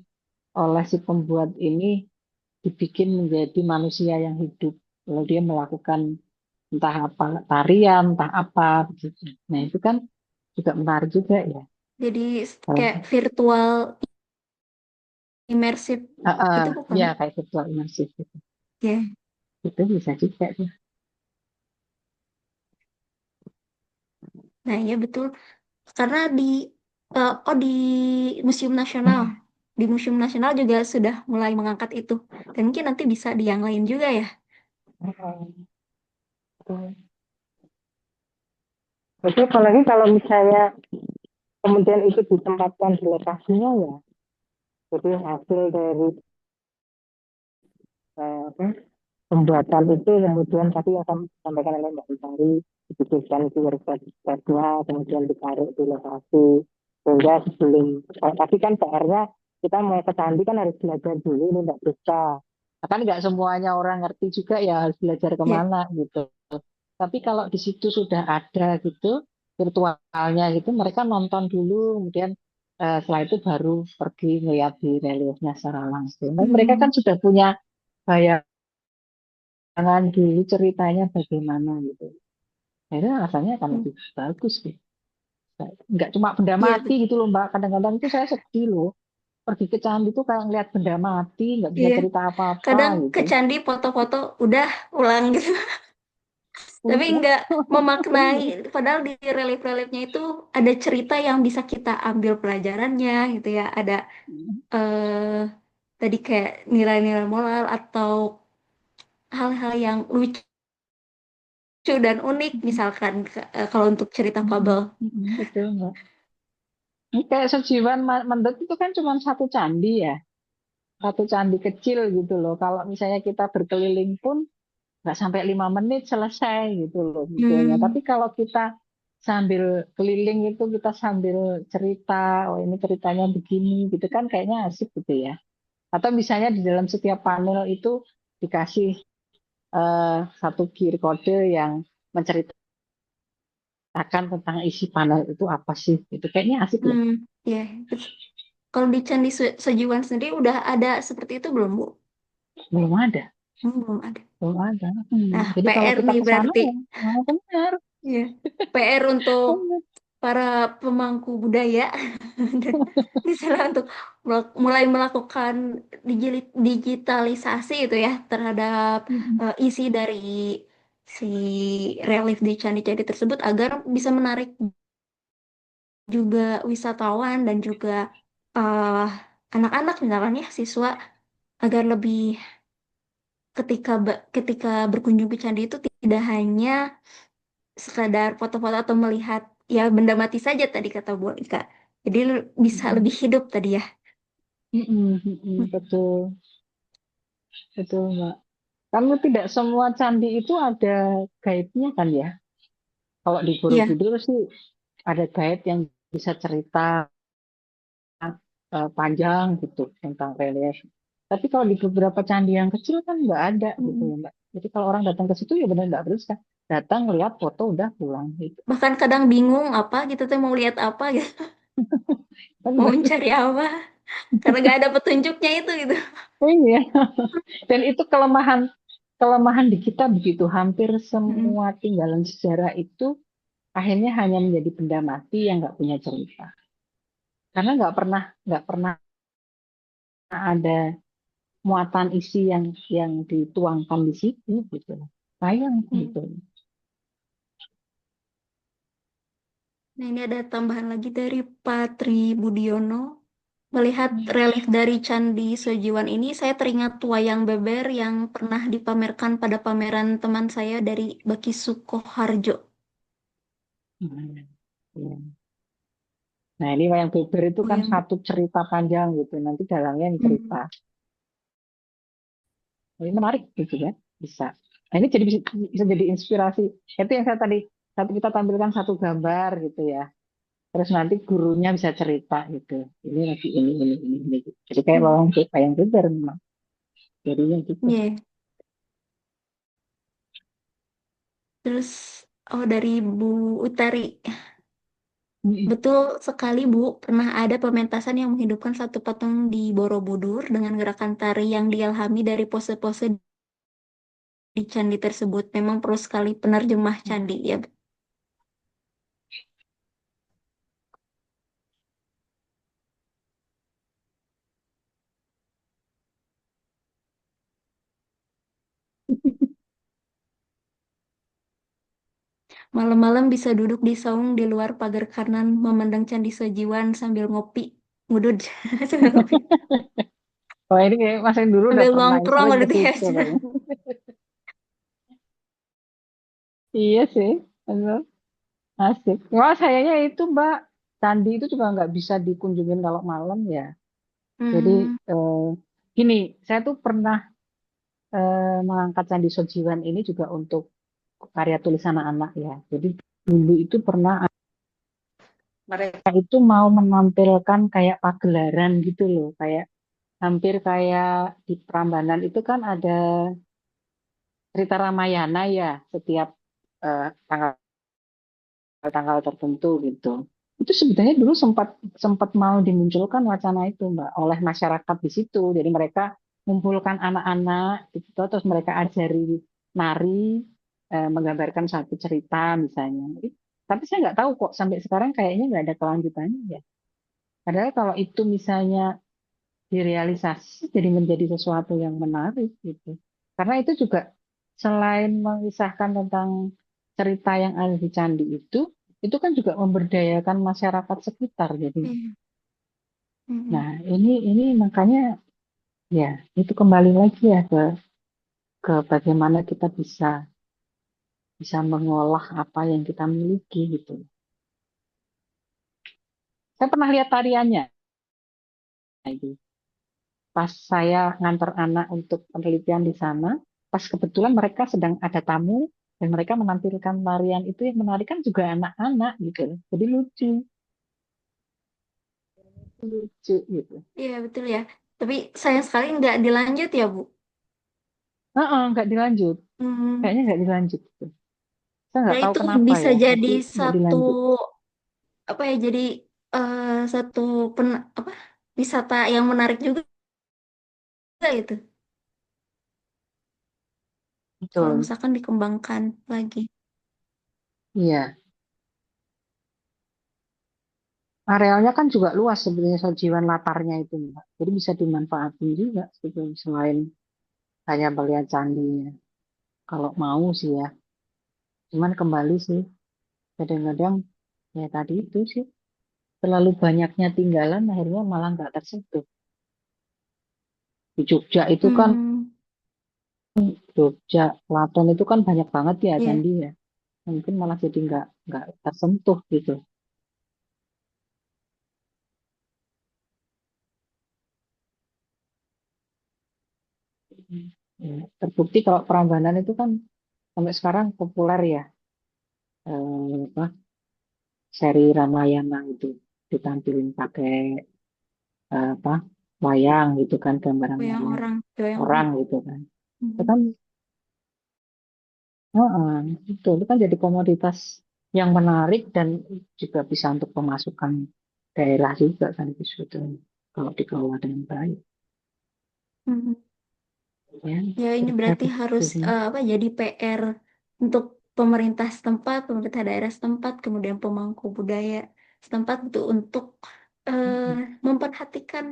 oleh si pembuat ini dibikin menjadi manusia yang hidup. Lalu dia melakukan entah apa tarian, entah apa begitu. Nah itu kan juga menarik juga ya. Jadi kayak Kalau virtual imersif itu bukan? ya kayak virtual immersive gitu. Ya. Itu bisa juga tuh. Nah, ya betul. Karena di Museum Nasional, di Museum Nasional juga sudah mulai mengangkat itu. Dan mungkin nanti bisa di yang lain juga ya. Jadi apalagi kalau misalnya kemudian itu ditempatkan di lokasinya ya, jadi hasil dari apa, pembuatan itu kemudian tadi yang sampaikan oleh Mbak Utari dibutuhkan di workshop-nya, kemudian ditarik di lokasi sehingga sebelum tapi kan PR-nya kita mau ke candi kan harus belajar dulu nih Mbak Priska. Kan nggak semuanya orang ngerti juga ya harus belajar Ya. kemana gitu. Tapi kalau di situ sudah ada gitu virtualnya gitu, mereka nonton dulu, kemudian setelah itu baru pergi ngeliat di reliefnya secara langsung. Dan mereka Hmm, kan sudah punya bayangan dulu ceritanya bagaimana gitu. Akhirnya rasanya akan hmm. lebih bagus gitu. Nggak cuma benda Iya, mati gitu loh Mbak. Kadang-kadang itu saya sedih loh. Pergi ke candi tuh kayak ngeliat benda mati, nggak bisa iya. cerita apa-apa Kadang ke gitu. candi foto-foto udah ulang gitu. Tapi nggak memaknai. Padahal di relief-reliefnya itu ada cerita yang bisa kita ambil pelajarannya gitu ya. Ada eh tadi kayak nilai-nilai moral atau hal-hal yang lucu dan unik misalkan kalau untuk cerita fabel. Betul Mbak. Ini kayak Sejiwan Mendut itu kan cuma satu candi ya, satu candi kecil gitu loh. Kalau misalnya kita berkeliling pun nggak sampai 5 menit selesai gitu loh videonya. Hmm, Tapi kalau kita sambil keliling itu kita sambil cerita, oh ini ceritanya begini gitu kan kayaknya asik gitu ya. Atau misalnya di dalam setiap panel itu dikasih satu QR code yang menceritakan tentang isi panel itu apa sih. Itu kayaknya asik loh. hmm, ya. Kalau di Candi Sejiwan sendiri udah ada seperti itu belum, Bu? Belum ada. Belum ada. Belum ada. Nah, Jadi kalau PR kita nih ke sana berarti. ya, oh, benar. Ya. PR untuk para pemangku budaya dan misalnya untuk mulai melakukan digitalisasi itu ya terhadap isi dari si relief di candi-candi tersebut agar bisa menarik juga wisatawan dan juga eh, anak-anak misalkan ya siswa agar lebih ketika berkunjung ke candi itu tidak hanya sekadar foto-foto atau melihat ya benda mati saja tadi kata Bu Ika. Jadi bisa lebih hidup tadi ya. Betul, betul, Mbak. Kamu tidak semua candi itu ada guide-nya kan ya? Kalau di Iya. Borobudur sih ada guide yang bisa cerita panjang gitu tentang relief. Tapi kalau di beberapa candi yang kecil kan nggak ada gitu Mm. ya, Mbak. Jadi kalau orang datang ke situ ya benar nggak harus kan. Datang, lihat foto, udah pulang gitu. Bahkan kadang bingung apa gitu tuh mau lihat apa gitu, mau Benar. mencari apa karena gak ada petunjuknya itu gitu. Iya. Dan itu kelemahan kelemahan di kita begitu. Hampir Mm. semua tinggalan sejarah itu akhirnya hanya menjadi benda mati yang nggak punya cerita. Karena nggak pernah ada muatan isi yang dituangkan di situ gitu. Sayang Hmm. gitu. Nah, ini ada tambahan lagi dari Patri Budiono. Melihat relief dari Candi Sojiwan ini, saya teringat wayang beber yang pernah dipamerkan pada pameran teman saya dari Baki Sukoharjo. Hmm. Iya. Nah, ini wayang beber itu kan Wayang, satu cerita panjang gitu. Nanti dalangnya yang cerita. hmm, Ini menarik gitu ya. Bisa. Nah, ini jadi bisa jadi inspirasi. Itu yang saya tadi kita tampilkan satu gambar gitu ya. Terus nanti gurunya bisa cerita gitu. Ini lagi ini. Gitu. Jadi kayak hmm, wayang beber memang. Jadinya gitu. yeah. Terus, oh dari Bu Utari. Mm-mm. Betul sekali, Bu. Pernah ada pementasan yang menghidupkan satu patung di Borobudur dengan gerakan tari yang diilhami dari pose-pose di candi tersebut. Memang perlu sekali penerjemah candi, ya. Malam-malam bisa duduk di saung di luar pagar kanan memandang Candi Sojiwan sambil ngopi. Ngudud. Sambil ngopi. Oh ini kayak Mas yang dulu udah Sambil pernah nongkrong sering ke gitu ya. situ kayaknya. Iya sih, bener. Asik. Wah sayangnya itu Mbak, candi itu juga nggak bisa dikunjungin kalau malam ya. Jadi Hmm, eh, gini, saya tuh pernah mengangkat Candi Sojiwan ini juga untuk karya tulis anak-anak ya. Jadi dulu itu pernah mereka itu mau menampilkan kayak pagelaran gitu loh, kayak hampir kayak di Prambanan itu kan ada cerita Ramayana ya setiap tanggal tertentu gitu. Itu sebenarnya dulu sempat sempat mau dimunculkan wacana itu Mbak oleh masyarakat di situ. Jadi mereka mengumpulkan anak-anak gitu, terus mereka ajari nari, menggambarkan satu cerita misalnya. Tapi saya nggak tahu kok sampai sekarang kayaknya nggak ada kelanjutannya ya. Padahal kalau itu misalnya direalisasi jadi menjadi sesuatu yang menarik gitu. Karena itu juga selain mengisahkan tentang cerita yang ada di candi itu kan juga memberdayakan masyarakat sekitar. Jadi, iya. Hmm, nah ini makanya ya itu kembali lagi ya ke bagaimana kita bisa mengolah apa yang kita miliki gitu. Saya pernah lihat tariannya. Pas saya ngantar anak untuk penelitian di sana, pas kebetulan mereka sedang ada tamu dan mereka menampilkan tarian itu yang menarik kan juga anak-anak gitu. Jadi lucu, lucu gitu. iya betul ya. Tapi sayang sekali nggak dilanjut ya, Bu. Nggak dilanjut, Hmm, kayaknya nggak dilanjut. Gitu. Saya dan nggak tahu itu kenapa bisa ya, jadi tapi nggak satu dilanjut. apa ya? Jadi eh, satu apa wisata yang menarik juga itu. Kalau Betul, misalkan dikembangkan lagi. iya. Arealnya kan juga luas sebenarnya Sojiwan latarnya itu, Mbak. Jadi bisa dimanfaatin juga sebetulnya selain hanya melihat candinya. Kalau mau sih ya. Cuman kembali sih, kadang-kadang ya tadi itu sih terlalu banyaknya tinggalan akhirnya malah nggak tersentuh. Di Jogja itu kan Hmm, Jogja, Kelaten itu kan banyak banget ya iya. candi ya. Mungkin malah jadi nggak tersentuh gitu. Ya, terbukti kalau Prambanan itu kan sampai sekarang populer ya. Apa, seri Ramayana itu ditampilin pakai apa wayang gitu kan Yang gambaran-gambaran orang, yang orang orang. gitu kan. Itu Hmm. kan heeh, itu kan jadi komoditas yang menarik dan juga bisa untuk pemasukan daerah juga kan itu sebetulnya kalau dikelola dengan baik Hmm. ya Ya, ini kira-kira berarti begitu harus sih. apa? Jadi PR untuk pemerintah setempat, pemerintah daerah setempat, kemudian pemangku budaya setempat untuk Mm-mm. memperhatikan.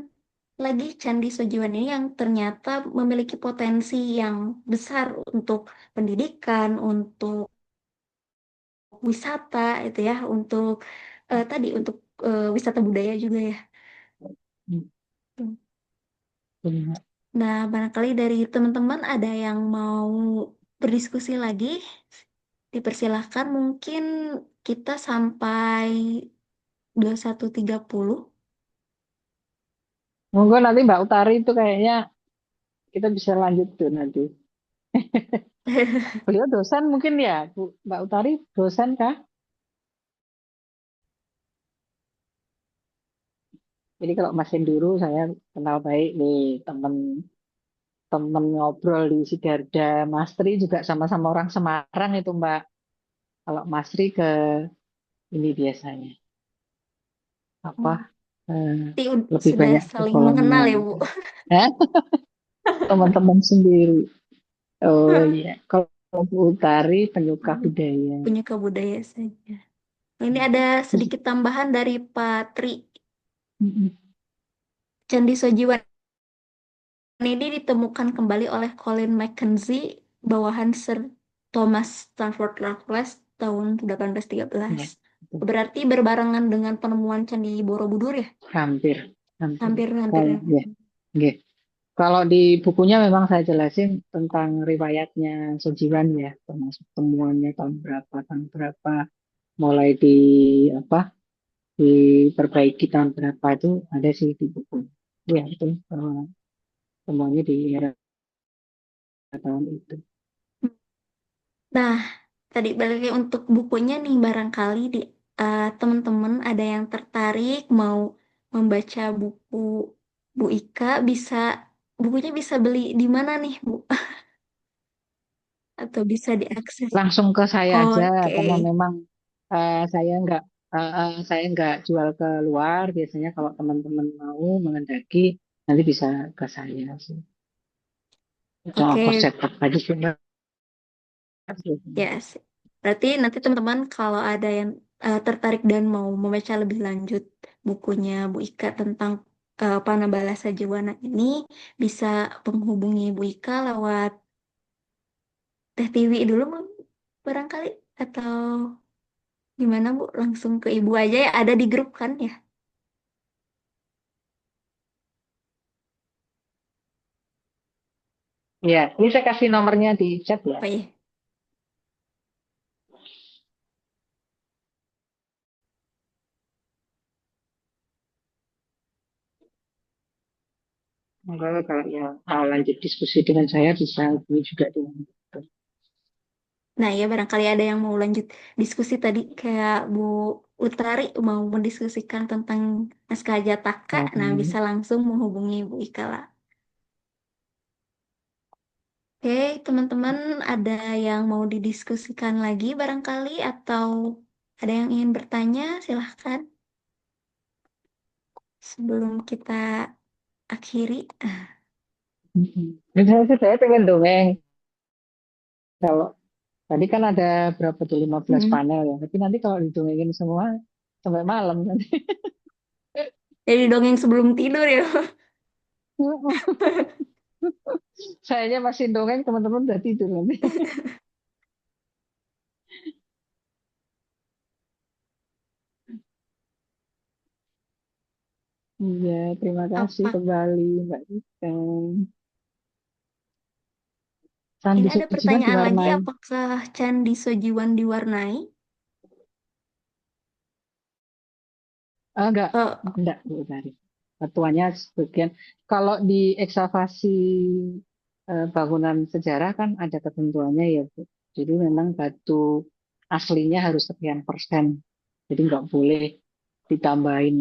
lagi Candi Sojiwan ini yang ternyata memiliki potensi yang besar untuk pendidikan, untuk wisata itu ya, untuk tadi untuk wisata budaya juga ya. Hmm, benar. Nah, barangkali dari teman-teman ada yang mau berdiskusi lagi, dipersilahkan. Mungkin kita sampai 21.30. Monggo nanti Mbak Utari itu kayaknya kita bisa lanjut tuh nanti. Beliau dosen mungkin ya, Bu. Mbak Utari dosen kah? Jadi kalau Mas Henduru saya kenal baik nih teman-teman ngobrol di Sidarda. Mas Tri juga sama-sama orang Semarang itu Mbak. Kalau Mas Tri ke ini biasanya apa eh, lebih Sudah banyak ke saling mengenal kolonial. ya, Bu. Hah? Teman-teman sendiri. Oh iya. Kalau Bu Utari penyuka budaya. Punya kebudaya saja. Ini ada Terus, sedikit tambahan dari Pak Tri. mm-mm. Candi Sojiwan ini ditemukan kembali oleh Colin Mackenzie bawahan Sir Thomas Stamford Raffles tahun 1813. Ya, itu. Berarti berbarengan dengan penemuan Candi Borobudur ya? Hampir, hampir. Hampir-hampir. Kalau ya, nggih. Kalau di bukunya memang saya jelasin tentang riwayatnya Sojiwan ya, termasuk temuannya tahun berapa, mulai di apa, diperbaiki tahun berapa itu ada sih di buku. Ya itu temuannya di era tahun itu. Nah, tadi balik lagi untuk bukunya nih barangkali di teman-teman ada yang tertarik mau membaca buku Bu Ika bisa bukunya bisa beli di mana nih Bu? Atau bisa diakses? Langsung ke saya aja Oke, karena memang saya nggak jual ke luar. Biasanya kalau teman-teman mau mengendaki nanti bisa ke saya sih. Atau ongkos oke, cetak aja sih Mbak. yes. Berarti nanti teman-teman kalau ada yang tertarik dan mau membaca lebih lanjut bukunya Bu Ika tentang Panabala Sajiwana ini bisa menghubungi Bu Ika lewat Teh Tiwi dulu barangkali atau gimana Bu? Langsung ke Ibu aja ya ada di grup kan ya? Ya, ini saya kasih nomornya di chat ya. Oh iya. Kalau yang mau lanjut diskusi dengan saya bisa hubungi juga dengan itu. Nah ya barangkali ada yang mau lanjut diskusi tadi kayak Bu Utari mau mendiskusikan tentang naskah Jataka. Nah bisa langsung menghubungi Bu Ika lah. Oke, teman-teman, ada yang mau didiskusikan lagi barangkali atau ada yang ingin bertanya? Silahkan sebelum kita akhiri. Saya pengen dongeng. Kalau tadi kan ada berapa tuh 15 Hmm. panel ya. Tapi nanti kalau didongengin semua sampai malam nanti. Jadi dongeng sebelum tidur ya. Sayanya masih dongeng, teman-teman udah tidur nanti. Iya, terima kasih Apa? kembali Mbak Ika. Sandi Ini ada Sujiwan pertanyaan lagi, diwarnai. apakah Candi Sojiwan diwarnai? Ah, Eh, enggak, Bu Utari. Batuannya sebagian. Kalau di ekskavasi bangunan sejarah kan ada ketentuannya ya, Bu. Jadi memang batu aslinya harus sekian persen. Jadi nggak boleh ditambahin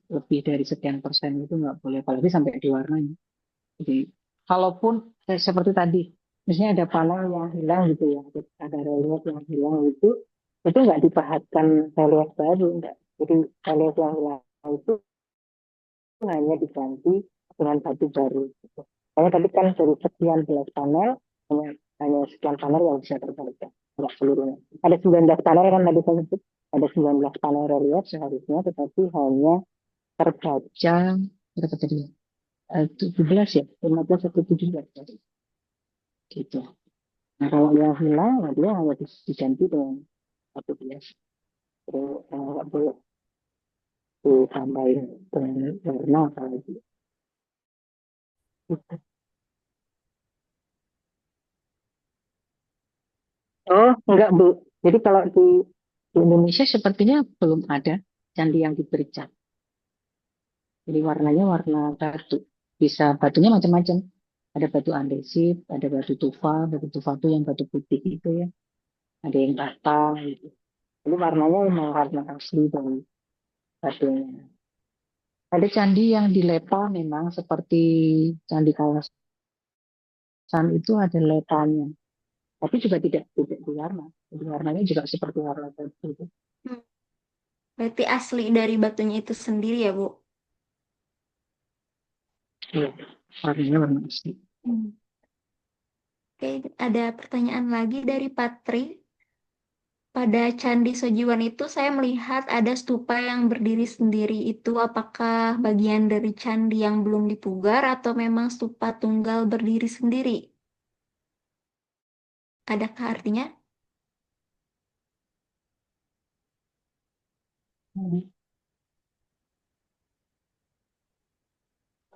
lebih dari sekian persen itu nggak boleh, apalagi sampai diwarnai. Jadi kalaupun seperti tadi, misalnya ada panel yang hilang gitu ya, ada relief yang hilang itu nggak dipahatkan relief baru, enggak. Jadi relief yang hilang itu hanya diganti dengan batu baru. Gitu. Karena tadi kan dari sekian belas panel, hanya sekian panel yang bisa terbalikan, enggak seluruhnya. Ada 19 panel kan tadi saya sebut, ada 19 panel relief seharusnya, tetapi hanya terbaca berapa tadi? 17 ya, 15 atau 17 gitu. Nah kalau yang hilang, nah dia harus diganti dengan 14. Terus nggak boleh ditambahin dengan warna kalau gitu. Oh, enggak, Bu. Jadi kalau di Indonesia sepertinya belum ada candi yang diberi cat. Jadi warnanya warna batu. Bisa batunya macam-macam. Ada batu andesit, ada batu tufa. Batu tufa itu yang batu putih itu ya. Ada yang bata gitu. Jadi warnanya memang warna asli dari batunya. Ada candi yang dilepa memang seperti candi Kalasan itu ada lepanya. Tapi juga tidak diwarna. Jadi warnanya juga seperti warna batu itu. Hmm, berarti asli dari batunya itu sendiri ya, Bu? Iya, warnanya warna asli. Hmm. Oke, ada pertanyaan lagi dari Patri. Pada Candi Sojiwan itu saya melihat ada stupa yang berdiri sendiri. Itu apakah bagian dari candi yang belum dipugar atau memang stupa tunggal berdiri sendiri? Adakah artinya? Hmm.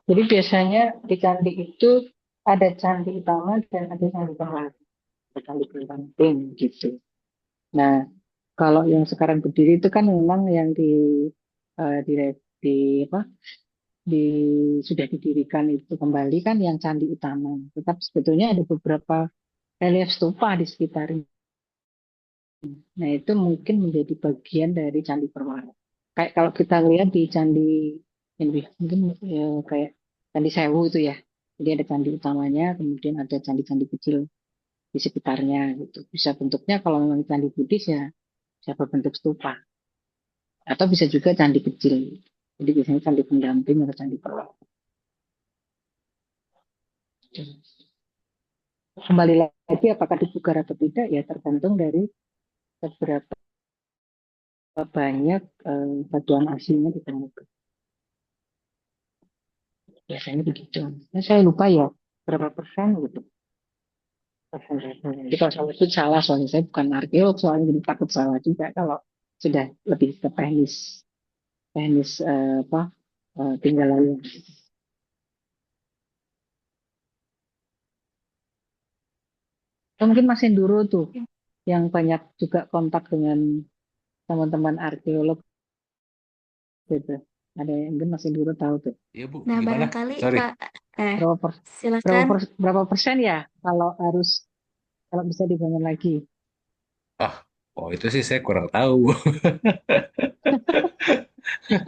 Jadi biasanya di candi itu ada candi utama dan ada candi penghali, ada candi pendamping gitu. Nah, kalau yang sekarang berdiri itu kan memang yang eh, di, di apa di sudah didirikan itu kembali kan yang candi utama. Tetapi sebetulnya ada beberapa relief stupa di sekitarnya. Nah, itu mungkin menjadi bagian dari candi Perwara. Kayak kalau kita lihat di candi ini mungkin ya, kayak candi Sewu itu ya. Jadi ada candi utamanya, kemudian ada candi-candi kecil di sekitarnya gitu. Bisa bentuknya kalau memang candi Buddhis ya bisa berbentuk stupa atau bisa juga candi kecil. Jadi biasanya candi pendamping atau candi Perwara. Kembali lagi apakah dibugar atau tidak ya tergantung dari seberapa banyak batuan aslinya ditemukan. Biasanya begitu. Nah, saya lupa ya berapa persen gitu. Jadi kalau saya itu salah soalnya saya bukan arkeolog soalnya jadi takut salah juga kalau sudah lebih ke teknis teknis tinggalannya. Atau mungkin Mas Enduro tuh yang banyak juga kontak dengan teman-teman arkeolog gitu. Ada yang mungkin Mas Enduro tahu tuh. Iya Bu, Nah, gimana? barangkali Sorry. Kak, eh, Berapa per, silakan. berapa persen ya kalau harus kalau bisa dibangun lagi. Ah, oh itu sih saya kurang tahu.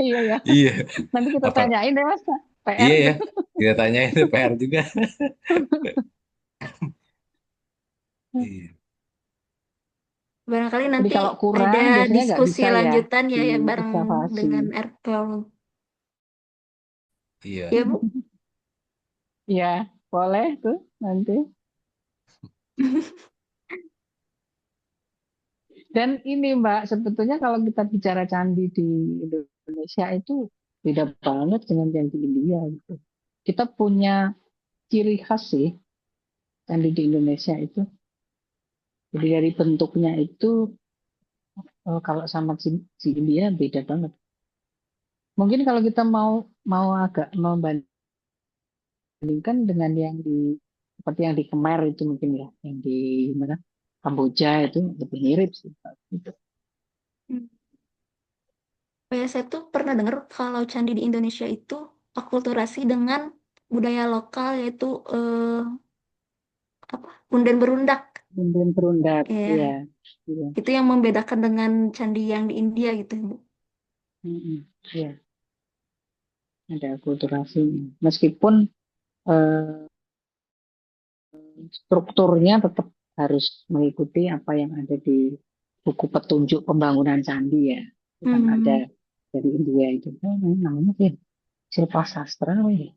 Iya ya. Iya, Nanti kita apa? tanyain deh Mas. PR Iya ya, tuh. kita tanya itu PR juga. Iya. Barangkali Jadi nanti kalau ada kurang biasanya nggak diskusi bisa ya lanjutan ya, ya bareng diekskavasi. dengan arkeolog. Iya. Ya, Bu. Ya, boleh tuh nanti. Dan ini Mbak, sebetulnya kalau kita bicara candi di Indonesia itu beda banget dengan yang di India gitu. Kita punya ciri khas sih candi di Indonesia itu. Jadi dari bentuknya itu kalau sama di India beda banget. Mungkin kalau kita mau mau agak membandingkan dengan yang di seperti yang di Khmer itu mungkin ya, yang di mana Kamboja itu lebih mirip sih. Gitu. Hmm. Oh ya, saya tuh pernah dengar kalau candi di Indonesia itu akulturasi dengan budaya lokal yaitu apa? Bundan berundak. Kemudian berundak, ya, Ya, iya. itu yang membedakan dengan candi yang di India gitu, Bu. Mm-mm. Iya, ada akulturasinya. Meskipun eh, strukturnya tetap harus mengikuti apa yang ada di buku petunjuk pembangunan candi ya. Itu kan ada Hmm. dari India itu. Namanya sih Silpa Sastra. Ya.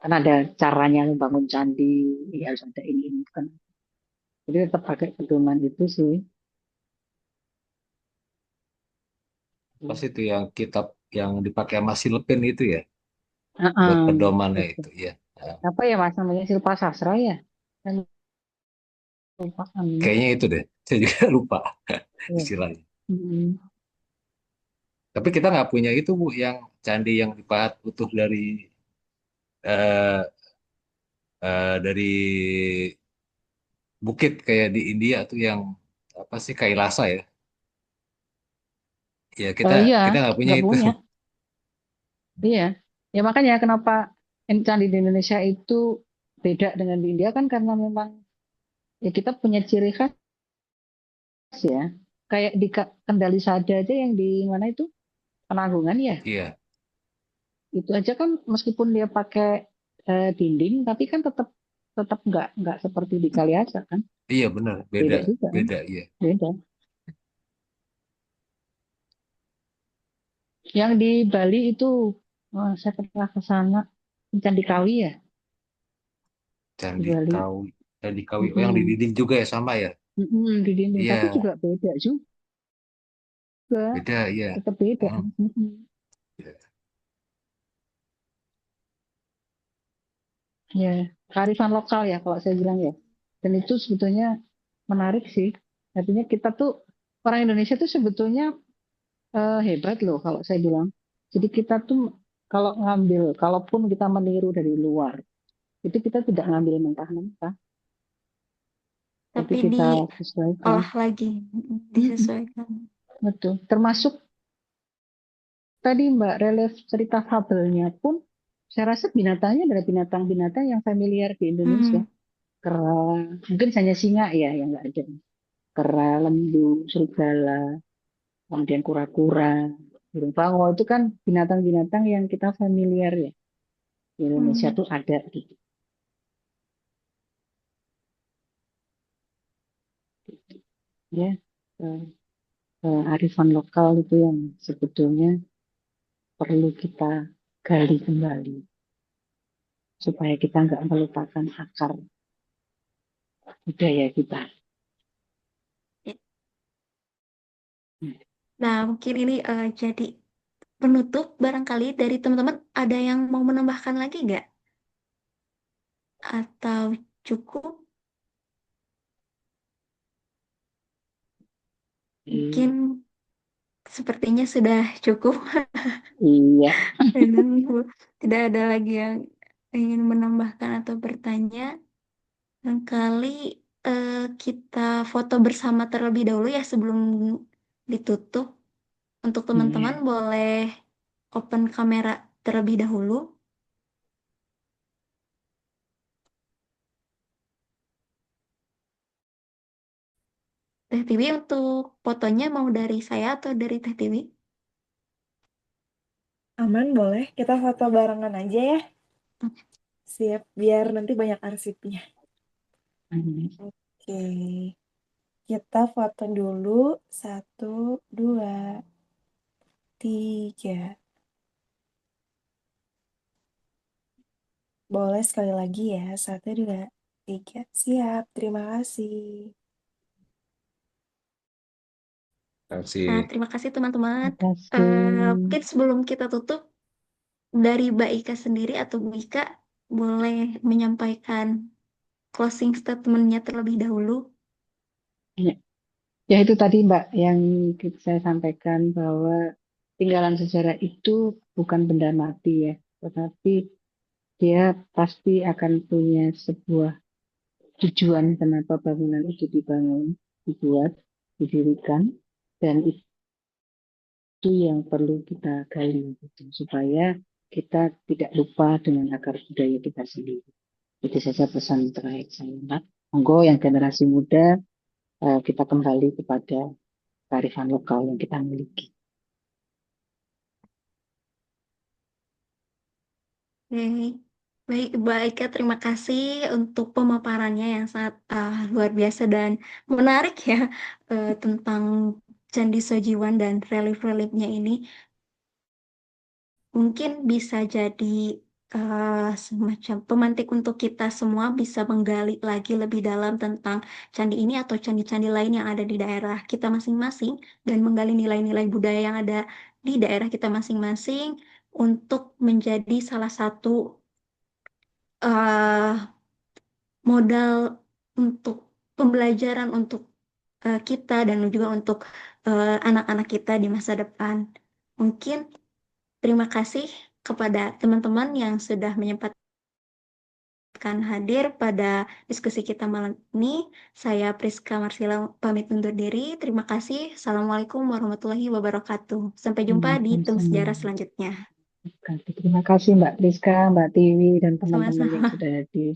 Kan ada caranya membangun candi, ya harus ada ini kan. Jadi tetap pakai pedoman itu sih. Pas itu yang kitab yang dipakai sama Silpen itu ya. buat Heeh, pedomannya gitu. itu ya. Nah, Apa ya Mas namanya Silpa Sastra ya? Saya lupa namanya. kayaknya itu deh. Saya juga lupa Iya. istilahnya. Mm-mm. Tapi kita nggak punya itu Bu, yang candi yang dipahat utuh eh, dari bukit kayak di India tuh yang apa sih Kailasa ya? Ya kita Iya, kita nggak punya nggak itu. punya. Iya. Ya makanya kenapa candi di Indonesia itu beda dengan di India kan karena memang ya kita punya ciri khas ya. Kayak di Kendali Sada aja yang di mana itu Penanggungan ya. Iya, Itu aja kan meskipun dia pakai dinding tapi kan tetap tetap nggak seperti di Kaliasa kan. iya benar, beda, Beda juga kan. beda, iya. Beda. Yang di Bali itu saya pernah ke sana Candi Kawi ya di Candi Bali. Kawi, Candi Kawi, oh yang di Mm-mm. dinding juga ya sama ya? Di dinding tapi Iya, juga beda juga beda, iya. tetap beda. Hmm, Mm-mm. iya. Ya kearifan lokal ya kalau saya bilang ya dan itu sebetulnya menarik sih artinya kita tuh orang Indonesia tuh sebetulnya hebat loh kalau saya bilang jadi kita tuh kalau ngambil kalaupun kita meniru dari luar itu kita tidak ngambil mentah-mentah tapi Tapi kita sesuaikan. diolah lagi, Mm-mm. disesuaikan. Betul termasuk tadi Mbak relief cerita fabelnya pun saya rasa binatangnya adalah binatang-binatang yang familiar di Indonesia. Hmm, Kera, mungkin hanya singa ya yang nggak ada. Kera, lembu, serigala, kemudian kura-kura, burung bangau itu kan binatang-binatang yang kita familiar ya. Di Indonesia hmm. tuh ada gitu. Ya, eh, arifan lokal itu yang sebetulnya perlu kita gali kembali supaya kita nggak melupakan akar budaya kita. Nah, mungkin ini jadi penutup barangkali dari teman-teman ada yang mau menambahkan lagi nggak? Atau cukup? Mungkin sepertinya sudah cukup. Iya, Dan tidak ada lagi yang ingin menambahkan atau bertanya. Barangkali kita foto bersama terlebih dahulu ya sebelum ditutup. Untuk teman-teman iya. boleh open kamera terlebih dahulu. Teh Tiwi untuk fotonya mau dari saya atau dari Teh Tiwi? Aman, boleh. Kita foto barengan aja ya. Siap, biar nanti banyak arsipnya. Oke, kita foto dulu. Satu, dua, tiga. Boleh sekali lagi ya. Satu, dua, tiga. Siap, terima kasih. Nah, Kasih. terima kasih teman-teman. Terima kasih. Mungkin sebelum kita tutup, dari Mbak Ika sendiri atau Bu Ika, boleh menyampaikan closing statement-nya terlebih dahulu. Ya, ya itu tadi Mbak yang saya sampaikan bahwa tinggalan sejarah itu bukan benda mati ya, tetapi dia pasti akan punya sebuah tujuan kenapa bangunan itu dibangun, dibuat, didirikan, dan itu yang perlu kita gali gitu, supaya kita tidak lupa dengan akar budaya kita sendiri. Itu saja pesan terakhir saya, Mbak. Monggo yang generasi muda kita kembali kepada kearifan lokal yang kita miliki. Oke. Baik, Mbak Ika, terima kasih untuk pemaparannya yang sangat luar biasa dan menarik ya tentang Candi Sojiwan dan relief-reliefnya ini. Mungkin bisa jadi semacam pemantik untuk kita semua bisa menggali lagi lebih dalam tentang candi ini atau candi-candi lain yang ada di daerah kita masing-masing dan menggali nilai-nilai budaya yang ada di daerah kita masing-masing untuk menjadi salah satu eh, modal untuk pembelajaran untuk kita dan juga untuk anak-anak kita di masa depan. Mungkin terima kasih kepada teman-teman yang sudah menyempatkan hadir pada diskusi kita malam ini. Saya Priska Marsila pamit undur diri. Terima kasih. Assalamualaikum warahmatullahi wabarakatuh. Sampai jumpa di Tem Waalaikumsalam. Sejarah selanjutnya. Terima kasih Mbak Priska, Mbak Tiwi, dan teman-teman yang Sama-sama. sudah hadir.